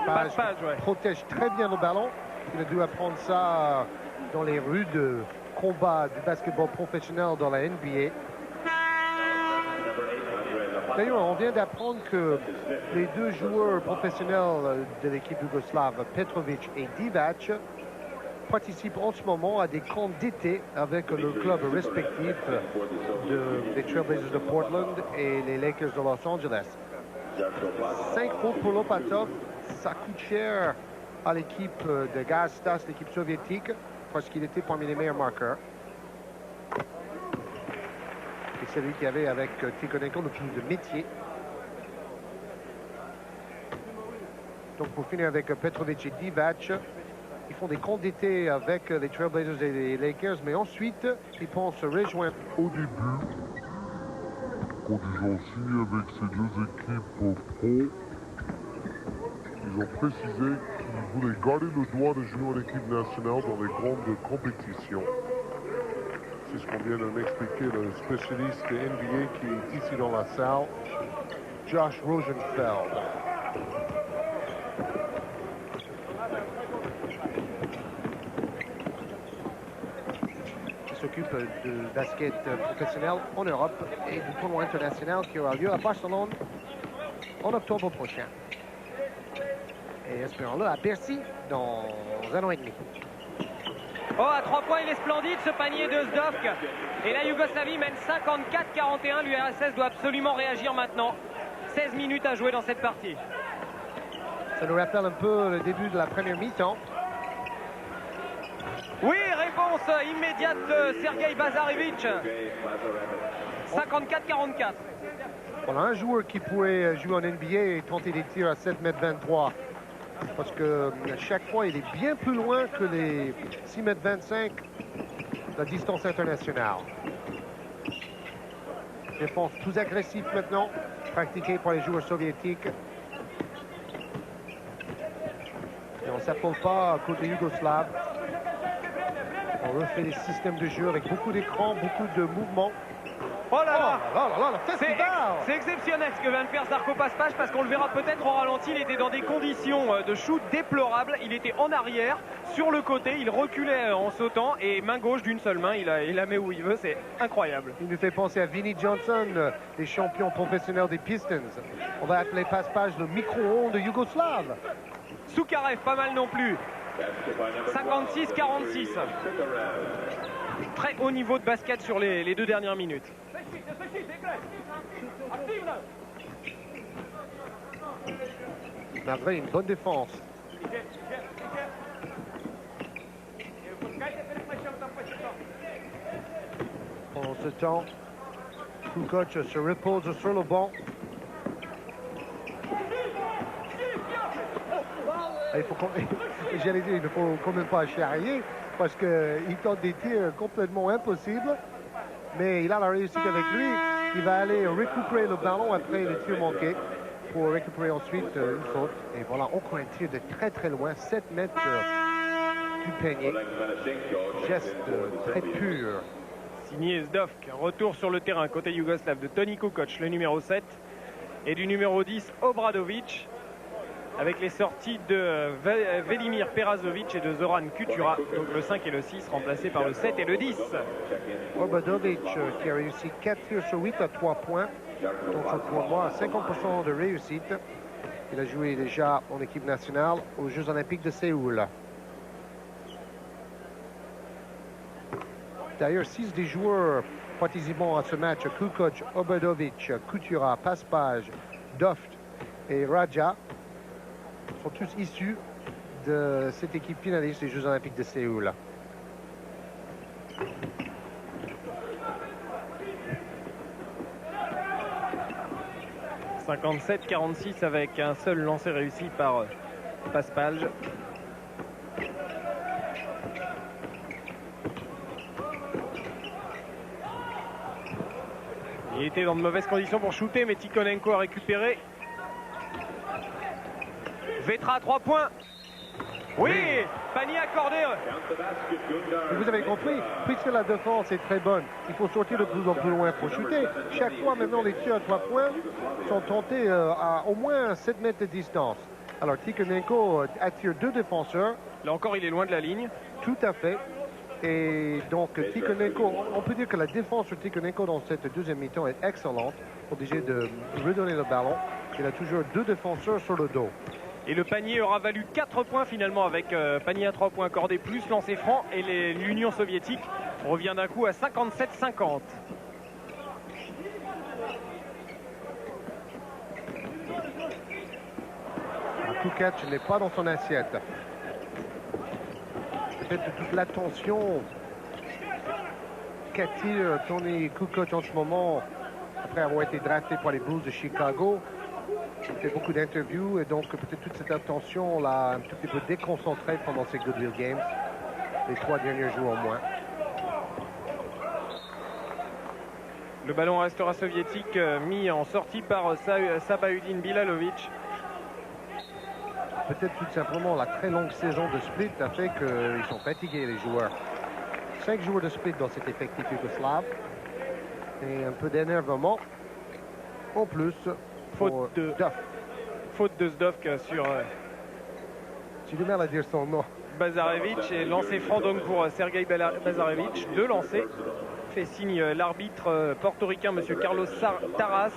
Speaker 1: Passe-passe, ouais.
Speaker 2: Protège très bien le ballon. Il a dû apprendre ça dans les rudes combats du basketball professionnel dans la NBA. D'ailleurs, on vient d'apprendre que les 2 joueurs professionnels de l'équipe yougoslave, Petrovic et Divac, participent en ce moment à des camps d'été avec le club respectif des Trailblazers de Portland et les Lakers de Los Angeles. 5 fautes pour Lopatov, ça coûte cher à l'équipe de Gazstas, l'équipe soviétique, parce qu'il était parmi les meilleurs marqueurs. Et c'est lui qui avait avec Tikhonenko le plus de métier. Donc pour finir avec Petrovic et Divac, ils font des camps d'été avec les Trailblazers et les Lakers, mais ensuite ils pensent se rejoindre.
Speaker 3: Au début, quand ils ont signé avec ces 2 équipes pro, ils ont précisé qu'ils voulaient garder le droit de jouer en équipe nationale dans les grandes compétitions. C'est ce qu'on vient de m'expliquer le spécialiste de NBA qui est ici dans la salle, Josh Rosenfeld. Qui s'occupe de basket professionnel en Europe et du tournoi international qui aura lieu à Barcelone en octobre prochain. Et espérons-le à Bercy dans 1 an et demi.
Speaker 1: Oh, à 3 points, il est splendide ce panier de Zdovk. Et la Yougoslavie mène 54-41. L'URSS doit absolument réagir maintenant. 16 minutes à jouer dans cette partie.
Speaker 2: Ça nous rappelle un peu le début de la première mi-temps.
Speaker 1: Oui, réponse immédiate de Sergei Bazarevic. 54-44.
Speaker 2: On a un joueur qui pourrait jouer en NBA et tenter des tirs à 7,23 m. parce que chaque fois, il est bien plus loin que les 6,25 m de la distance internationale. Défense plus agressive maintenant, pratiquée par les joueurs soviétiques. Et on ne s'appelle pas côté yougoslave. On refait des systèmes de jeu avec beaucoup d'écrans, beaucoup de mouvements.
Speaker 1: Oh là là,
Speaker 2: c'est
Speaker 1: exceptionnel ce que vient de faire Žarko Paspalj, parce qu'on le verra peut-être au ralenti. Il était dans des conditions de shoot déplorables. Il était en arrière, sur le côté, il reculait en sautant et main gauche d'une seule main, il la met où il veut. C'est incroyable.
Speaker 2: Il nous fait penser à Vinnie Johnson, les champions professionnels des Pistons. On va appeler Paspalj le micro-ondes yougoslave.
Speaker 1: Soukarev, pas mal non plus. 56-46. Très haut niveau de basket sur les 2 dernières minutes.
Speaker 2: Malgré une bonne défense. Pendant ce temps, Kukoc se repose sur le banc. J'allais dire, il ne faut quand même pas charrier parce qu'il tente des tirs complètement impossibles. Mais il a la réussite avec lui. Il va aller récupérer le ballon après les tirs manqués pour récupérer ensuite une faute. Et voilà, encore un tir de très très loin, 7 mètres du panier. Geste très pur.
Speaker 1: Signé Zdovk, retour sur le terrain côté yougoslave de Toni Kukoc, le numéro 7, et du numéro 10, Obradovic, avec les sorties de Velimir Perazovic et de Zoran Kutura, donc le 5 et le 6 remplacés par le 7 et le 10.
Speaker 2: Obradovic qui a réussi 4 tirs sur 8 à 3 points, donc sur tournoi à 50% de réussite. Il a joué déjà en équipe nationale aux Jeux Olympiques de Séoul. D'ailleurs, 6 des joueurs participant à ce match, Kukoc, Obradovic, Kutura, Paspalj, Doft et Raja, sont tous issus de cette équipe finaliste des Jeux Olympiques de Séoul. «
Speaker 1: 57-46 avec un seul lancer réussi par Paspalj. Il était dans de mauvaises conditions pour shooter, mais Tikhonenko a récupéré. Vetra à 3 points. Oui, panier accordé.
Speaker 2: Vous avez compris, puisque la défense est très bonne, il faut sortir de plus en plus loin pour shooter. Chaque fois maintenant, les tirs à 3 points sont tentés à au moins 7 mètres de distance. Alors Tikhonenko attire 2 défenseurs.
Speaker 1: Là encore, il est loin de la ligne.
Speaker 2: Tout à fait. Et donc Tikhonenko, on peut dire que la défense sur Tikhonenko dans cette deuxième mi-temps est excellente. Obligé de redonner le ballon. Il a toujours 2 défenseurs sur le dos.
Speaker 1: Et le panier aura valu 4 points finalement avec panier à 3 points accordé plus lancer franc. Et l'Union soviétique revient d'un coup à 57-50.
Speaker 2: Kukoc n'est pas dans son assiette. Peut-être toute l'attention qu'attire Toni Kukoc en ce moment après avoir été drafté par les Bulls de Chicago. Il fait beaucoup d'interviews et donc peut-être toute cette attention l'a un tout petit peu déconcentré pendant ces Goodwill Games, les 3 derniers jours au moins.
Speaker 1: Le ballon restera soviétique, mis en sortie par Sabaudin Bilalovic.
Speaker 2: Peut-être tout simplement la très longue saison de split a fait qu'ils sont fatigués les joueurs. 5 joueurs de split dans cet effectif yougoslave et un peu d'énervement en plus.
Speaker 1: Faute de Zdovk sur
Speaker 2: j'ai du mal à dire son nom.
Speaker 1: Bazarevic, et lancer franc donc pour Sergei Bazarevic. 2 lancers. Fait signe l'arbitre portoricain, monsieur Carlos Taras.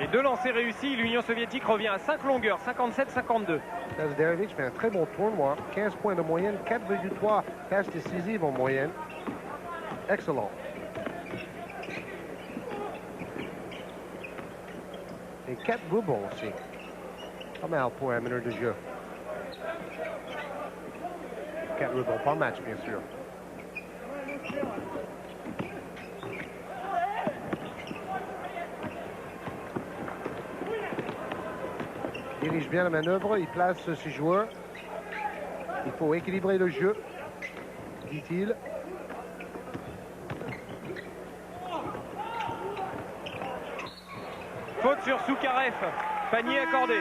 Speaker 1: Et 2 lancers réussis, l'Union soviétique revient à 5 longueurs, 57-52.
Speaker 2: Bazarevic fait un très bon tournoi, 15 points de moyenne, 4,3 passes décisives en moyenne. Excellent. Et 4 rebonds aussi. Pas mal pour un meneur de jeu. 4 rebonds par match, bien sûr. Il dirige bien la manœuvre, il place ses joueurs. Il faut équilibrer le jeu, dit-il.
Speaker 1: Faute sur Soukarev. Panier accordé.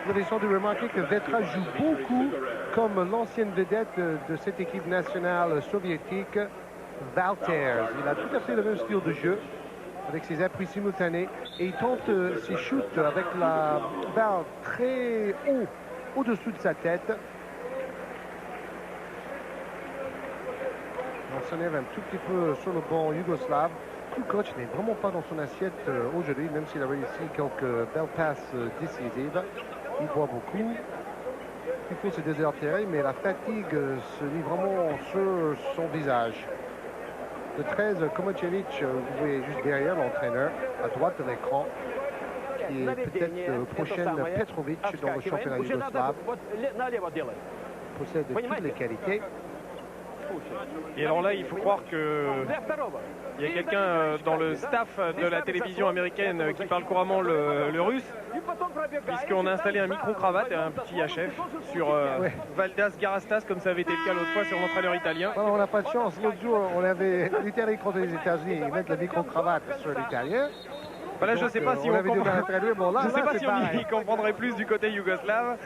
Speaker 2: Vous avez sans doute remarqué que Vetra joue beaucoup comme l'ancienne vedette de cette équipe nationale soviétique, Valters. Il a tout à fait le même style de jeu, avec ses appuis simultanés. Et il tente ses shoots avec la balle très haut, au-dessous de sa tête. On s'enlève un tout petit peu sur le banc yougoslave. Kukoc n'est vraiment pas dans son assiette aujourd'hui, même s'il a réussi quelques belles passes décisives. Il boit beaucoup. Il fait se désaltérer, mais la fatigue se lit vraiment sur son visage. Le 13, Komacevic, vous voyez juste derrière l'entraîneur, à droite de l'écran, qui est peut-être le prochain Petrovic dans le championnat yougoslave. Possède toutes les qualités.
Speaker 1: Et alors là, il faut croire que il y a quelqu'un dans le staff de la télévision américaine qui parle couramment le russe, puisqu'on a installé un micro-cravate et un petit HF sur Valdas Garastas, comme ça avait été le cas l'autre fois sur l'entraîneur italien.
Speaker 2: Alors, on n'a pas de chance. L'autre jour, on avait l'Italie contre les États-Unis. Ils mettent le micro-cravate sur l'Italien.
Speaker 1: Là, je ne sais pas si on comprendrait plus du côté yougoslave.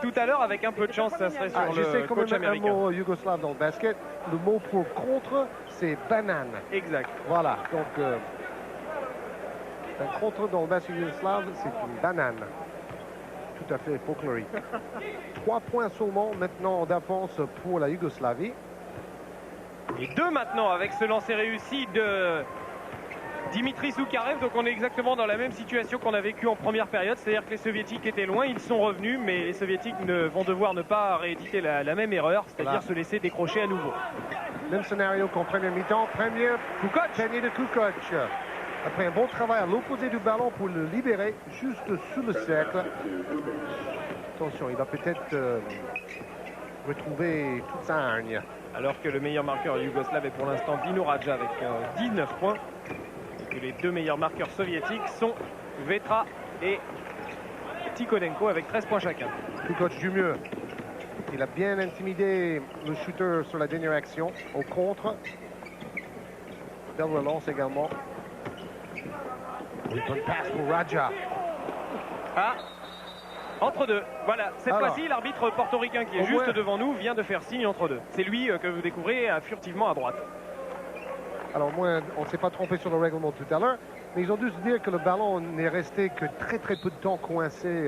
Speaker 1: Tout à l'heure, avec un peu de chance, ça serait sur le coach américain.
Speaker 2: Un mot yougoslave dans le basket. Le mot pour contre, c'est banane.
Speaker 1: Exact.
Speaker 2: Voilà. Donc, un contre dans le basket yougoslave, c'est une banane. Tout à fait folklorique. 3 points seulement maintenant d'avance pour la Yougoslavie.
Speaker 1: Et 2 maintenant avec ce lancer réussi de Dimitri Soukarev. Donc on est exactement dans la même situation qu'on a vécu en première période, c'est-à-dire que les Soviétiques étaient loin, ils sont revenus, mais les Soviétiques vont devoir ne pas rééditer la même erreur, c'est-à-dire se laisser décrocher à nouveau.
Speaker 2: Même scénario qu'en première mi-temps, panier de Kukoc. Après un bon travail à l'opposé du ballon pour le libérer, juste sous le cercle. Attention, il va peut-être retrouver toute sa hargne.
Speaker 1: Alors que le meilleur marqueur yougoslave est pour l'instant Dino Radja avec 19 points. Et que les 2 meilleurs marqueurs soviétiques sont Vetra et Tikhonenko avec 13 points chacun.
Speaker 2: Kukoc joue mieux. Il a bien intimidé le shooter sur la dernière action. Au contre. Belle relance également. Une bonne passe pour Radja.
Speaker 1: Ah, entre deux. Voilà, cette fois-ci, l'arbitre portoricain qui est juste devant nous vient de faire signe entre deux. C'est lui que vous découvrez furtivement à droite.
Speaker 2: Alors, moi, on ne s'est pas trompé sur le règlement tout à l'heure, mais ils ont dû se dire que le ballon n'est resté que très peu de temps coincé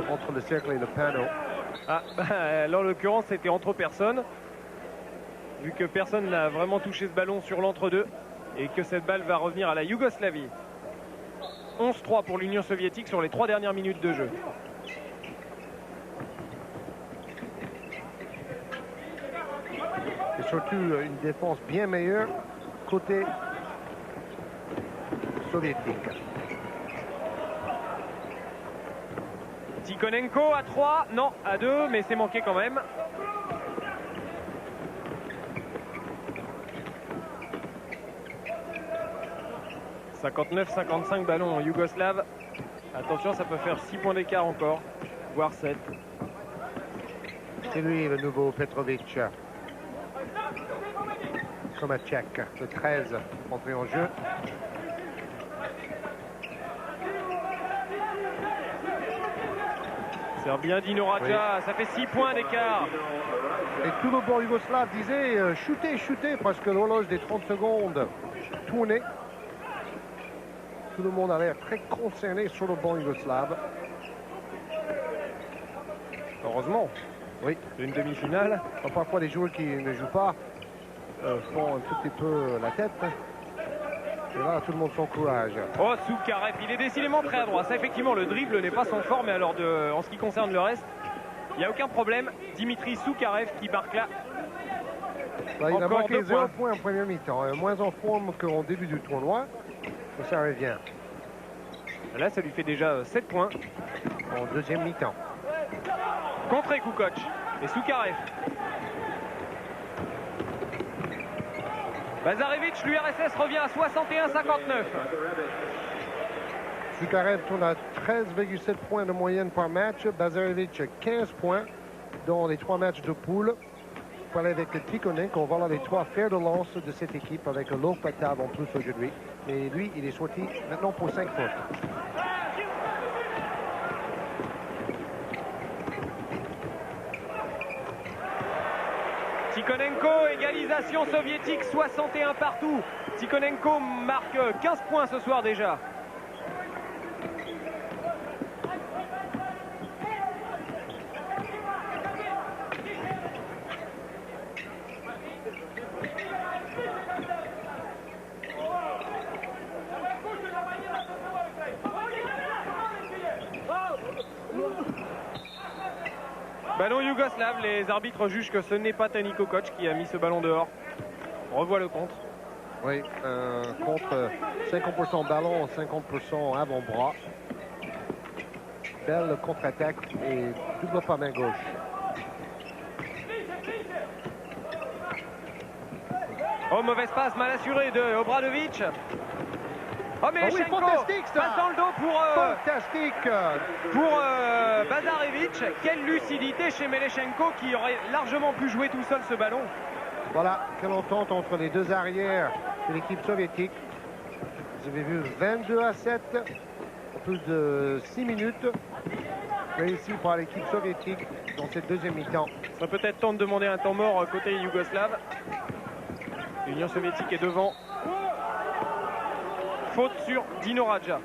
Speaker 2: entre le cercle et le panneau.
Speaker 1: Ah, là, en l'occurrence, c'était entre personnes, vu que personne n'a vraiment touché ce ballon sur l'entre-deux, et que cette balle va revenir à la Yougoslavie. 11-3 pour l'Union soviétique sur les 3 dernières minutes de jeu.
Speaker 2: Et surtout une défense bien meilleure côté soviétique.
Speaker 1: Tikhonenko à 3, non, à 2, mais c'est manqué quand même. « 59-55 ballons yougoslaves. Attention, ça peut faire 6 points d'écart encore, voire 7.
Speaker 2: C'est lui le nouveau Petrovic. Komacek, le 13, entré en jeu.
Speaker 1: C'est bien Dino Radja, ça fait 6 points d'écart.
Speaker 2: Et tout le banc yougoslave disait shootez, parce que l'horloge des 30 secondes tournait. Tout le monde a l'air très concerné sur le banc yougoslave.
Speaker 1: Heureusement.
Speaker 2: Oui.
Speaker 1: Une demi-finale.
Speaker 2: Parfois, les joueurs qui ne jouent pas font un tout petit peu la tête. Et là, tout le monde son courage.
Speaker 1: Oh, Soukarev, il est décidément très adroit. Ça, effectivement, le dribble n'est pas son fort, mais alors en ce qui concerne le reste, il n'y a aucun problème. Dimitri Soukarev qui marque là.
Speaker 2: Là, il a marqué 0 points en première mi-temps. Moins en forme qu'en début du tournoi. Mais ça revient.
Speaker 1: Là, ça lui fait déjà 7 points
Speaker 2: en deuxième mi-temps.
Speaker 1: Contré Kukoc et Soukarev. Bazarevic, l'URSS revient à 61-59.
Speaker 2: Soukarev tourne à 13,7 points de moyenne par match. Bazarevic 15 points dans les 3 matchs de poule. Pour aller avec Tikhonen, on va voir les 3 fers de lance de cette équipe avec Lopatav en plus aujourd'hui. Mais lui, il est sorti maintenant pour 5 fautes.
Speaker 1: Tikhonenko, égalisation soviétique, 61 partout. Tikhonenko marque 15 points ce soir déjà. Ballon yougoslave, les arbitres jugent que ce n'est pas Tani Kukoc qui a mis ce ballon dehors. On revoit le contre.
Speaker 2: Oui, contre 50% ballon, 50% avant-bras. Belle contre-attaque et double pas main gauche.
Speaker 1: Oh, mauvaise passe, mal assurée de Obradovic. Oh, mais
Speaker 2: oui, fantastique ça!
Speaker 1: passe dans le dos
Speaker 2: Fantastique!
Speaker 1: pour Bazarevic. Quelle lucidité chez Melechenko qui aurait largement pu jouer tout seul ce ballon.
Speaker 2: Voilà, quelle entente entre les deux arrières de l'équipe soviétique. Vous avez vu 22-7, en plus de 6 minutes, réussi par l'équipe soviétique dans cette deuxième mi-temps.
Speaker 1: Ça peut être temps de demander un temps mort côté yougoslave. L'Union soviétique est devant. Faute sur Dino Radja.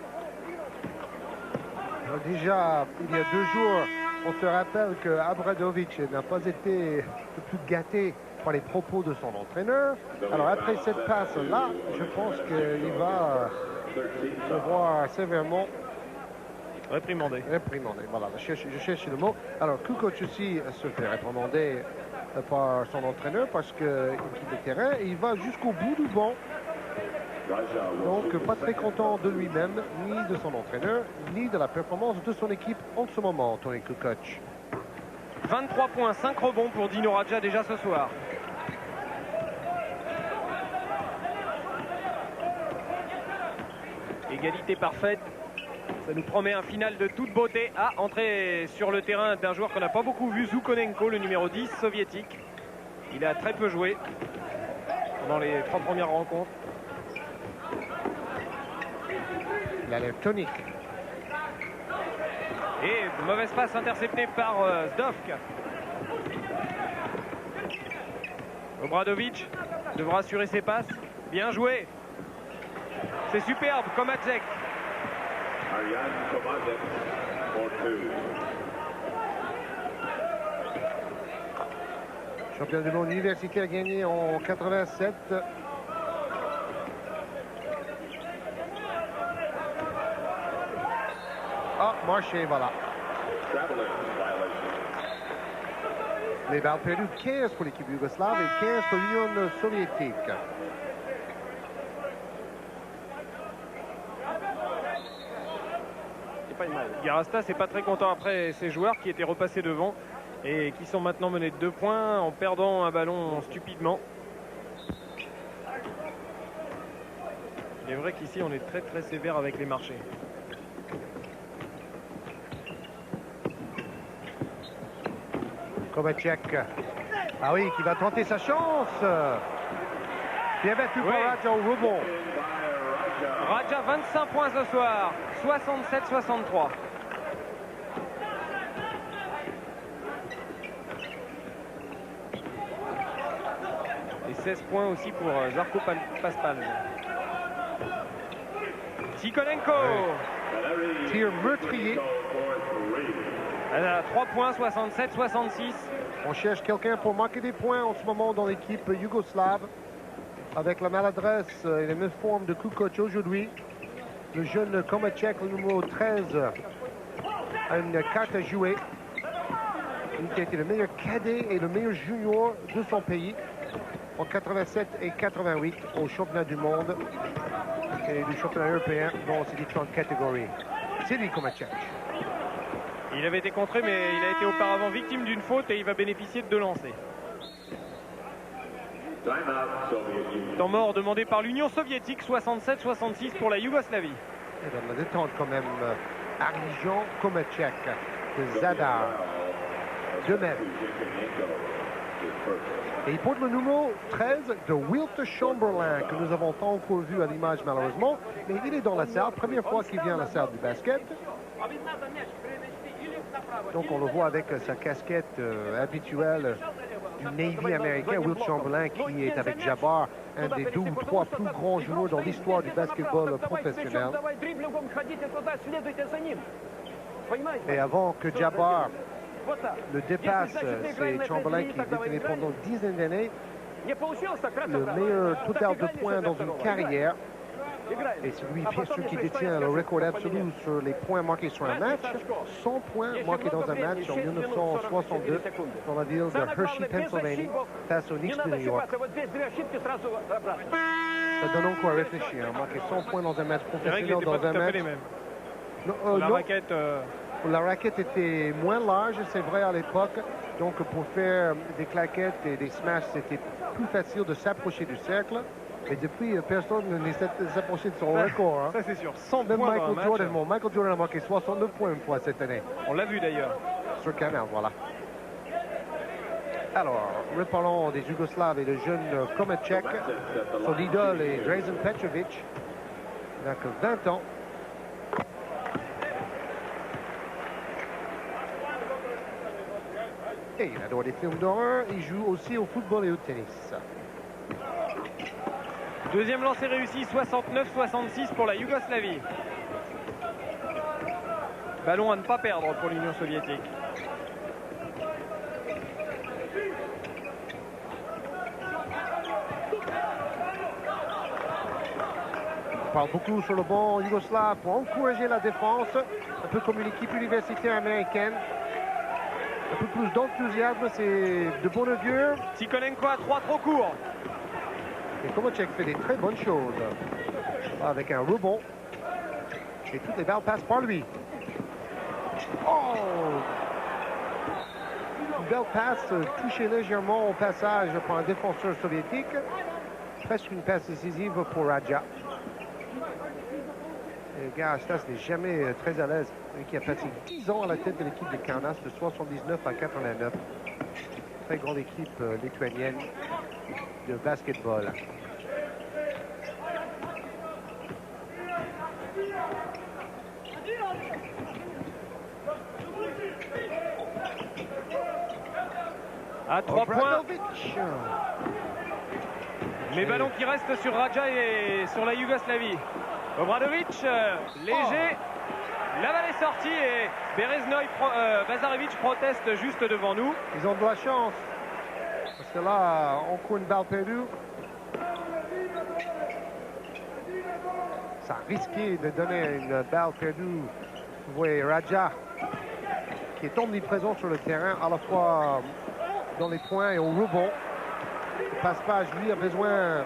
Speaker 2: Déjà, il y a 2 jours, on se rappelle que Obradovic n'a pas été le plus gâté par les propos de son entraîneur. Alors après cette passe-là, je pense qu'il va se voir sévèrement
Speaker 1: réprimandé.
Speaker 2: Voilà, je cherche le mot. Alors Kukoc aussi se fait réprimander par son entraîneur parce qu'il quitte le terrain et il va jusqu'au bout du banc. Donc pas très content de lui-même, ni de son entraîneur, ni de la performance de son équipe en ce moment, Toni Kukoc.
Speaker 1: 23 points, 5 rebonds pour Dino Radja déjà ce soir. Égalité parfaite. Ça nous promet un final de toute beauté. Ah, entrée sur le terrain d'un joueur qu'on n'a pas beaucoup vu, Zoukonenko, le numéro 10 soviétique. Il a très peu joué pendant les 3 premières rencontres.
Speaker 2: Il a l'air tonique.
Speaker 1: Et mauvaise passe interceptée par Zdovk. Obradovic devra assurer ses passes. Bien joué. C'est superbe, Komacek.
Speaker 2: Champion du monde universitaire gagné en 87. Ah, marché, voilà. Les balles perdues, 15 pour l'équipe yougoslave et 15 pour l'Union soviétique.
Speaker 1: Garasta, c'est pas très content après ces joueurs qui étaient repassés devant et qui sont maintenant menés de 2 points en perdant un ballon stupidement. Il est vrai qu'ici on est très très sévère avec les marchés.
Speaker 2: Komacek. Ah oui, qui va tenter sa chance. Bien battu par Radja au rebond.
Speaker 1: Radja 25 points ce soir, 67-63. Et 16 points aussi pour Zarko Paspal. Tikhonenko.
Speaker 2: Tir meurtrier.
Speaker 1: Elle a 3 points, 67-66.
Speaker 2: On cherche quelqu'un pour marquer des points en ce moment dans l'équipe yougoslave. Avec la maladresse et les méformes de Kukoc aujourd'hui, le jeune Komacek, le numéro 13, a une carte à jouer. Il a été le meilleur cadet et le meilleur junior de son pays en 87 et 88 au championnat du monde et du championnat européen dans ces différentes catégories. C'est lui, Komacek.
Speaker 1: Il avait été contré, mais il a été auparavant victime d'une faute et il va bénéficier de 2 lancers. Temps mort demandé par l'Union soviétique, 67-66 pour la Yougoslavie.
Speaker 2: Et dans la détente quand même, Arjan Komacek de Zadar, 2 mètres. Et il porte le numéro 13 de Wilt Chamberlain, que nous avons pas encore vu à l'image malheureusement, mais il est dans la salle, première fois qu'il vient à la salle du basket. Donc on le voit avec sa casquette habituelle du Navy américain, Wilt Chamberlain, qui est avec Jabbar, un des 2 ou 3 plus grands joueurs dans l'histoire du basketball professionnel. Et avant que Jabbar le dépasse, c'est Chamberlain qui détenait pendant une dizaine d'années le meilleur total de points dans une carrière. Et c'est lui, bien sûr, qui détient le record absolu sur les points marqués sur un match. 100 points marqués dans un match en 1962 dans la ville de Hershey, Pennsylvanie, face aux Knicks de New York. Ça donne encore à réfléchir. Marquer 100 points dans un match professionnel, dans un match. La raquette était moins large, c'est vrai, à l'époque. Donc, pour faire des claquettes et des smashs, c'était plus facile de s'approcher du cercle. Et depuis, personne n'essaie de s'approcher de son record. Hein.
Speaker 1: Ça, c'est sûr. 100
Speaker 2: Même
Speaker 1: points
Speaker 2: Michael Jordan a marqué 69 points une fois cette année.
Speaker 1: On l'a vu d'ailleurs.
Speaker 2: Sur Canal, voilà. Alors, reparlons des Yougoslaves et le jeune Komacek. Son idole est Drazen Petrovic. Il n'a que 20 ans. Et il adore les films d'horreur. Il joue aussi au football et au tennis.
Speaker 1: Deuxième lancé réussi, 69-66 pour la Yougoslavie. Ballon à ne pas perdre pour l'Union soviétique.
Speaker 2: On parle beaucoup sur le banc yougoslave pour encourager la défense, un peu comme une équipe universitaire américaine. Un peu plus d'enthousiasme, c'est de bon augure.
Speaker 1: Tikhonenko à 3 trop court.
Speaker 2: Et Komacek fait des très bonnes choses. Avec un rebond. Et toutes les balles passent par lui. Oh! Une belle passe touchée légèrement au passage par un défenseur soviétique. Presque une passe décisive pour Radja. Et le gars, Stas n'est jamais très à l'aise. Lui qui a passé 10 ans à la tête de l'équipe de Kaunas de 79 à 89. Très grande équipe lituanienne de basketball.
Speaker 1: À 3 points. Mais ballon qui reste sur Radja et sur la Yougoslavie. Obradovic, léger. La balle est sortie et Bazarevic proteste juste devant nous.
Speaker 2: Ils ont de la chance. Parce que là, encore une balle perdue. Ça a risqué de donner une balle perdue. Vous voyez Radja qui est omniprésent sur le terrain, à la fois dans les points et au rebond. Le passe-page, lui, a besoin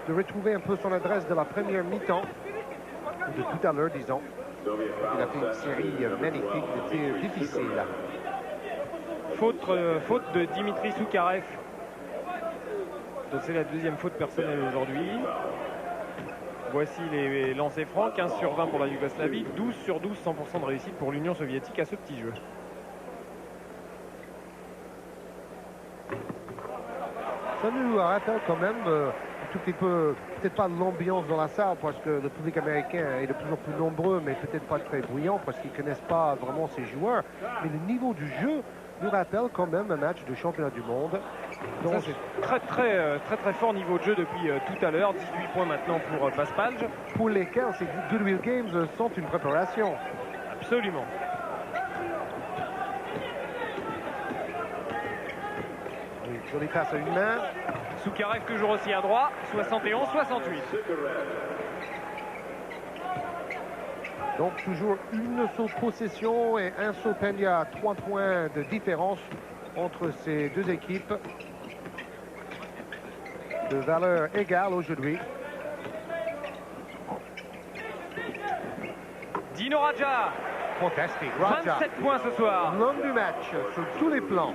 Speaker 2: de retrouver un peu son adresse de la première mi-temps, ou de tout à l'heure, disons. Il a fait une série magnifique de tirs difficiles.
Speaker 1: Faute de Dimitri Soukarev. Donc c'est la deuxième faute personnelle aujourd'hui. Voici les lancers francs, 15 sur 20 pour la Yougoslavie, 12 sur 12, 100% de réussite pour l'Union soviétique à ce petit jeu.
Speaker 2: Ça nous rappelle quand même un tout petit peu, peut-être pas l'ambiance dans la salle, parce que le public américain est de plus en plus nombreux, mais peut-être pas très bruyant, parce qu'ils ne connaissent pas vraiment ces joueurs. Mais le niveau du jeu nous rappelle quand même un match de championnat du monde.
Speaker 1: Donc c'est très fort niveau de jeu depuis tout à l'heure. 18 points maintenant pour Paspalj.
Speaker 2: Pour lesquels ces Goodwill Games sont une préparation.
Speaker 1: Absolument.
Speaker 2: Une jolie passe à une main.
Speaker 1: Soukarev toujours aussi à droit. 71-68.
Speaker 2: Donc toujours une seule possession et un seul panier à 3 points de différence entre ces deux équipes. De valeur égale aujourd'hui.
Speaker 1: Dino Radja
Speaker 2: Fantastique. Raja,
Speaker 1: 27 points ce soir.
Speaker 2: l'homme du match sur tous les plans.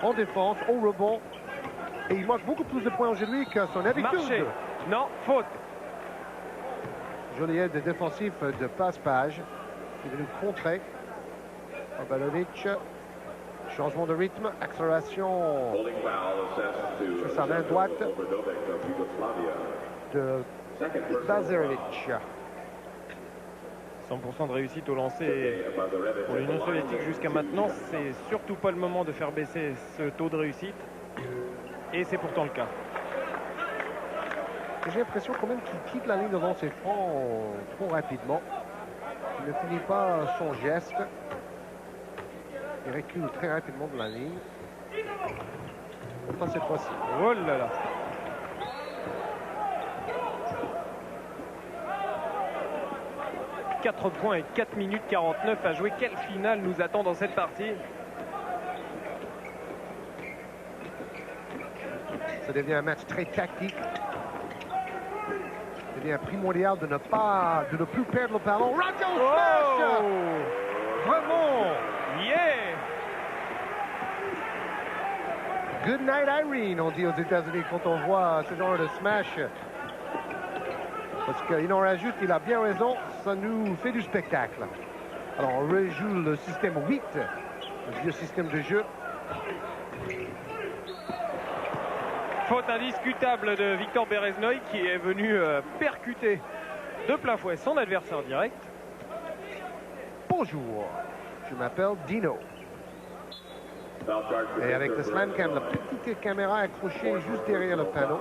Speaker 2: En défense, au rebond. Et il marque beaucoup plus de points aujourd'hui que son habitude.
Speaker 1: Marché. Non, faute.
Speaker 2: Jolie aide défensif de passe-page. Il est venu contrer. Obalovic. Changement de rythme. Accélération sur sa main droite de Bazarevic.
Speaker 1: 100% de réussite au lancer pour l'Union soviétique jusqu'à maintenant. C'est surtout pas le moment de faire baisser ce taux de réussite. Et c'est pourtant le cas.
Speaker 2: J'ai l'impression quand même qu'il quitte la ligne devant ses francs trop rapidement. Il ne finit pas son geste. Il recule très rapidement de la ligne. Pas cette fois-ci.
Speaker 1: Oh là là. « 4 points et 4 minutes 49 à jouer. Quelle finale nous attend dans cette partie?
Speaker 2: Ça devient un match très tactique. Ça devient primordial de ne plus perdre le ballon. Raja smash! Vraiment!
Speaker 1: Yeah!
Speaker 2: Good night Irene, on dit aux États-Unis quand on voit ce genre de smash. Parce qu'il en rajoute, il a bien raison, ça nous fait du spectacle. Alors on rejoue le système 8, le vieux système de jeu.
Speaker 1: Faute indiscutable de Victor Bereznoï qui est venu percuter de plein fouet son adversaire direct.
Speaker 2: Bonjour, je m'appelle Dino. Et avec le slam cam, la petite caméra accrochée juste derrière le panneau.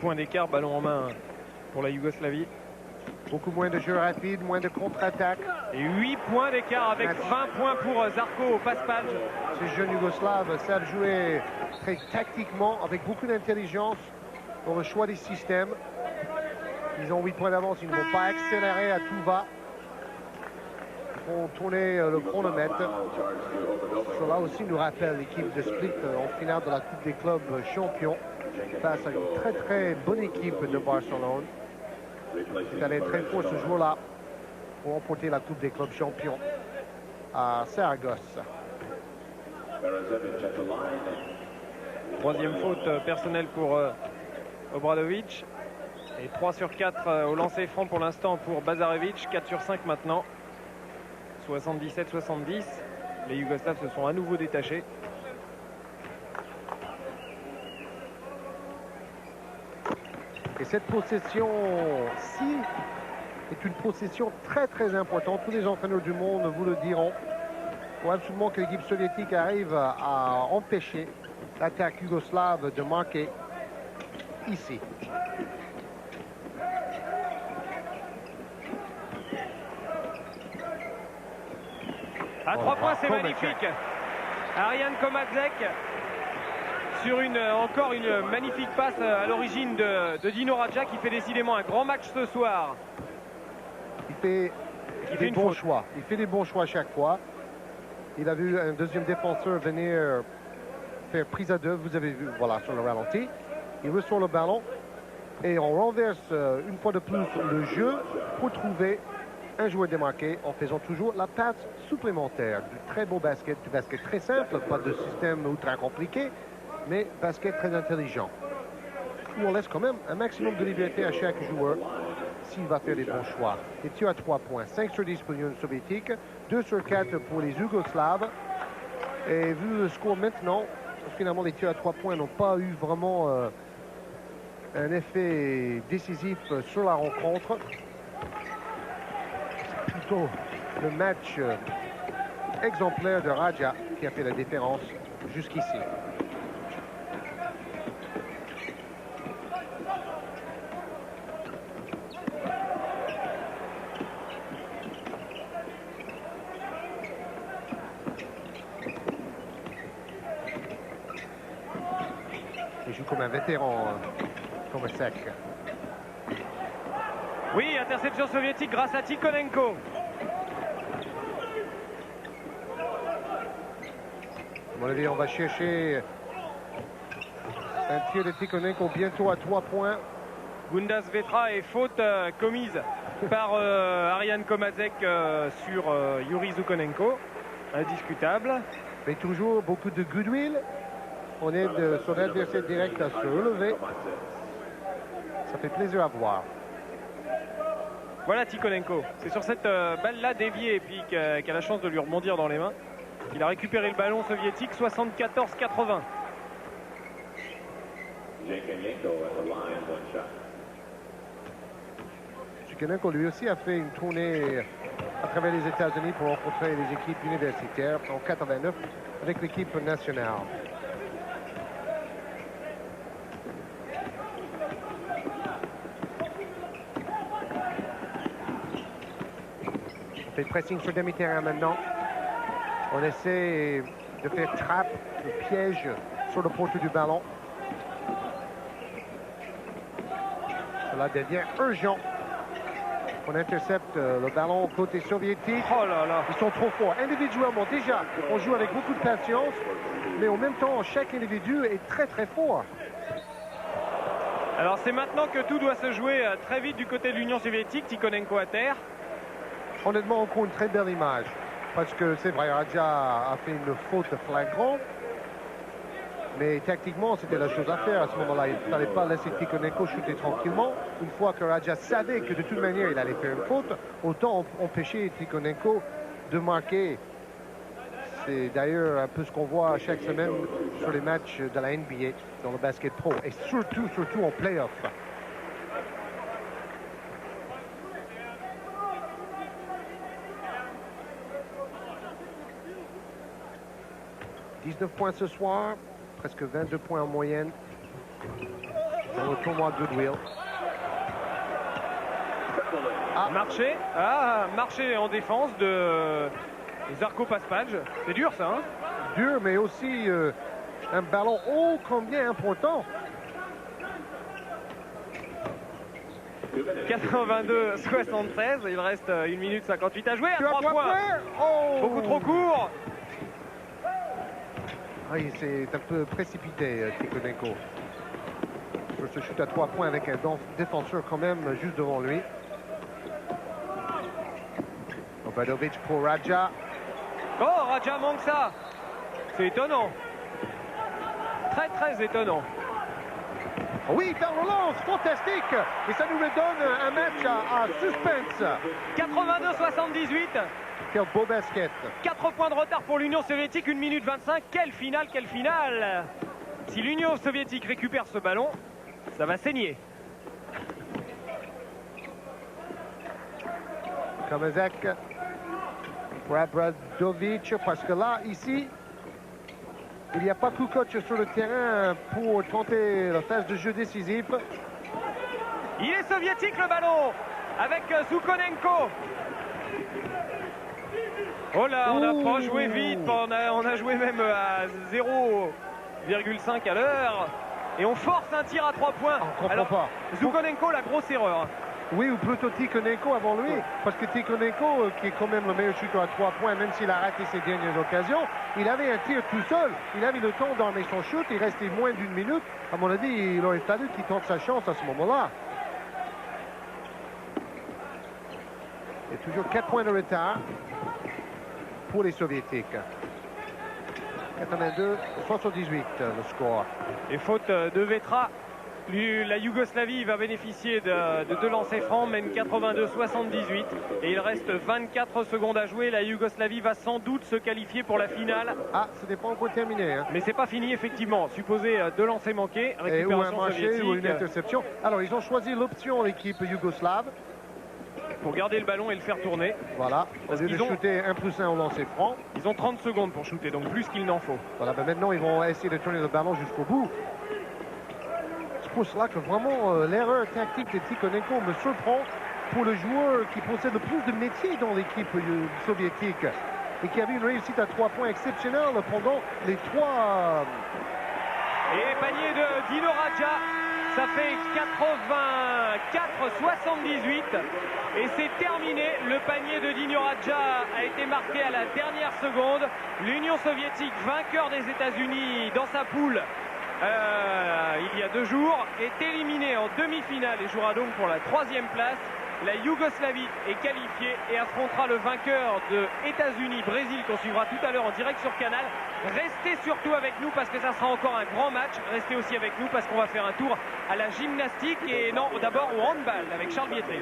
Speaker 1: Point d'écart, ballon en main pour la Yougoslavie.
Speaker 2: Beaucoup moins de jeux rapides, moins de contre-attaque.
Speaker 1: Et 8 points d'écart avec 20 points pour Zarco au passe-page.
Speaker 2: Ces jeunes Yougoslaves savent jouer très tactiquement, avec beaucoup d'intelligence dans le choix des systèmes. Ils ont 8 points d'avance, ils ne vont pas accélérer à tout va. Ils vont tourner le chronomètre. Cela aussi nous rappelle l'équipe de Split en finale de la Coupe des clubs champions, face à une très très bonne équipe de Barcelone. C'est allé très fort ce jour-là pour remporter la Coupe des clubs champions à Saragosse.
Speaker 1: Troisième faute personnelle pour Obradovic. Et 3 sur 4 au lancer franc pour l'instant pour Bazarevic. 4 sur 5 maintenant. 77-70. Les Yougoslaves se sont à nouveau détachés.
Speaker 2: Et cette possession-ci est une possession très très importante. Tous les entraîneurs du monde vous le diront. Il faut absolument que l'équipe soviétique arrive à empêcher l'attaque yougoslave de marquer ici.
Speaker 1: À 3 points, c'est magnifique. Ariane Komadzek sur encore une magnifique passe à l'origine de Dino Raja qui fait décidément un grand match ce soir.
Speaker 2: Il fait des bons choix. Il fait des bons choix à chaque fois. Il a vu un deuxième défenseur venir faire prise à deux. Vous avez vu, voilà, sur le ralenti. Il reçoit le ballon et on renverse une fois de plus le jeu pour trouver un joueur démarqué en faisant toujours la passe supplémentaire. Du très beau basket, du basket très simple, pas de système ultra compliqué, mais basket très intelligent. Où on laisse quand même un maximum de liberté à chaque joueur s'il va faire les bons choix. Les tirs à 3 points, 5 sur 10 pour l'Union soviétique, 2 sur 4 pour les Yougoslaves. Et vu le score maintenant, finalement les tirs à 3 points n'ont pas eu vraiment un effet décisif sur la rencontre. C'est plutôt le match exemplaire de Raja qui a fait la différence jusqu'ici. Il joue comme un vétéran, comme sec.
Speaker 1: Oui, interception soviétique grâce à Tikhonenko.
Speaker 2: À mon avis, on va chercher Un tir de Tikhonenko bientôt à 3 points.
Speaker 1: Gundas Vetra et faute commise par Ariane Komazek sur Yuri Zhukonenko. Indiscutable.
Speaker 2: Mais toujours beaucoup de goodwill. On est de son adversaire direct à se relever. Ça fait plaisir à voir.
Speaker 1: Voilà Tikhonenko. C'est sur cette balle-là déviée et puis qui a la chance de lui rebondir dans les mains. Il a récupéré le ballon soviétique, 74-80.
Speaker 2: Tikhonenko lui aussi a fait une tournée à travers les États-Unis pour rencontrer les équipes universitaires en 89 avec l'équipe nationale. On fait pressing sur demi-terrain maintenant. On essaie de faire trappe, de piège sur le porte du ballon. Cela devient urgent. On intercepte le ballon côté soviétique.
Speaker 1: Oh là là.
Speaker 2: Ils sont trop forts. Individuellement, déjà, on joue avec beaucoup de patience, mais en même temps, chaque individu est très très fort.
Speaker 1: Alors c'est maintenant que tout doit se jouer très vite du côté de l'Union soviétique. Tikhonenko à terre.
Speaker 2: Honnêtement, encore une très belle image. Parce que c'est vrai, Radja a fait une faute flagrante. Mais tactiquement, c'était la chose à faire à ce moment-là. Il ne fallait pas laisser Tikhonenko shooter tranquillement. Une fois que Radja savait que de toute manière, il allait faire une faute, autant empêcher Tikhonenko de marquer. C'est d'ailleurs un peu ce qu'on voit chaque semaine sur les matchs de la NBA dans le basket pro. Et surtout en play-off. « 19 points ce soir, presque 22 points en moyenne dans le tournoi Goodwill. »
Speaker 1: Marché en défense de Zarko Paspalj. C'est dur ça, hein?
Speaker 2: Dur, mais aussi un ballon ô combien important.
Speaker 1: 82-73, il reste 1 minute 58 à jouer. À 3 points.
Speaker 2: Oh.
Speaker 1: Beaucoup trop court.
Speaker 2: Ah, il s'est un peu précipité, Tikhonenko. Sur ce shoot à 3 points avec un défenseur quand même juste devant lui. Obradovic pour Radja.
Speaker 1: Oh, Radja manque ça. C'est étonnant. Très étonnant.
Speaker 2: Oui, dans relance, fantastique. Et ça nous redonne un match à suspense.
Speaker 1: 82-78.
Speaker 2: Quel beau basket.
Speaker 1: 4 points de retard pour l'Union soviétique, 1 minute 25. Quelle finale, quelle finale. Si l'Union soviétique récupère ce ballon, ça va saigner.
Speaker 2: Komazek pour Obradovic, parce que là, ici, il n'y a pas Kukoc sur le terrain pour tenter la phase de jeu décisif.
Speaker 1: Il est soviétique le ballon avec Zhukonenko. Oh là, on n'a pas joué vite, on a joué même à 0,5 à l'heure. Et on force un tir à 3 points.
Speaker 2: On comprend pas.
Speaker 1: Zhukonenko, la grosse erreur.
Speaker 2: Oui, ou plutôt Tikhonenko avant lui. Parce que Tikhonenko, qui est quand même le meilleur shooter à 3 points, même s'il a raté ses dernières occasions, il avait un tir tout seul. Il avait le temps d'armer son shoot. Il restait moins d'1 minute. À mon avis, il aurait fallu qu'il tente sa chance à ce moment-là. Il y a toujours 4 points de retard pour les Soviétiques. 82-78 le score.
Speaker 1: Et faute de Vetra, la Yougoslavie va bénéficier de 2 lancers francs, mène 82-78 et il reste 24 secondes à jouer. La Yougoslavie va sans doute se qualifier pour la finale.
Speaker 2: Ah, ce n'est pas encore terminé. Hein.
Speaker 1: Mais c'est pas fini effectivement. Supposé 2 lancers manqués, récupération
Speaker 2: ou un marché
Speaker 1: soviétique.
Speaker 2: ou une interception. Alors ils ont choisi l'option l'équipe yougoslave.
Speaker 1: Pour garder le ballon et le faire tourner.
Speaker 2: Voilà, au lieu de shooter 1+1 au lancer franc.
Speaker 1: Ils ont 30 secondes pour shooter, donc plus qu'il n'en faut.
Speaker 2: Voilà, ben maintenant ils vont essayer de tourner le ballon jusqu'au bout. C'est pour cela que vraiment l'erreur tactique de Tikhonenko me surprend pour le joueur qui possède le plus de métier dans l'équipe soviétique et qui avait une réussite à 3 points exceptionnelle pendant les 3...
Speaker 1: Et panier de Dino Radja. Ça fait 84-78 et c'est terminé. Le panier de Dino Radja a été marqué à la dernière seconde. L'Union soviétique, vainqueur des États-Unis dans sa poule, il y a 2 jours, est éliminé en demi-finale et jouera donc pour la 3e place. La Yougoslavie est qualifiée et affrontera le vainqueur de États-Unis-Brésil qu'on suivra tout à l'heure en direct sur Canal. Restez surtout avec nous parce que ça sera encore un grand match. Restez aussi avec nous parce qu'on va faire un tour à la gymnastique et non, d'abord au handball avec Charles Bietri.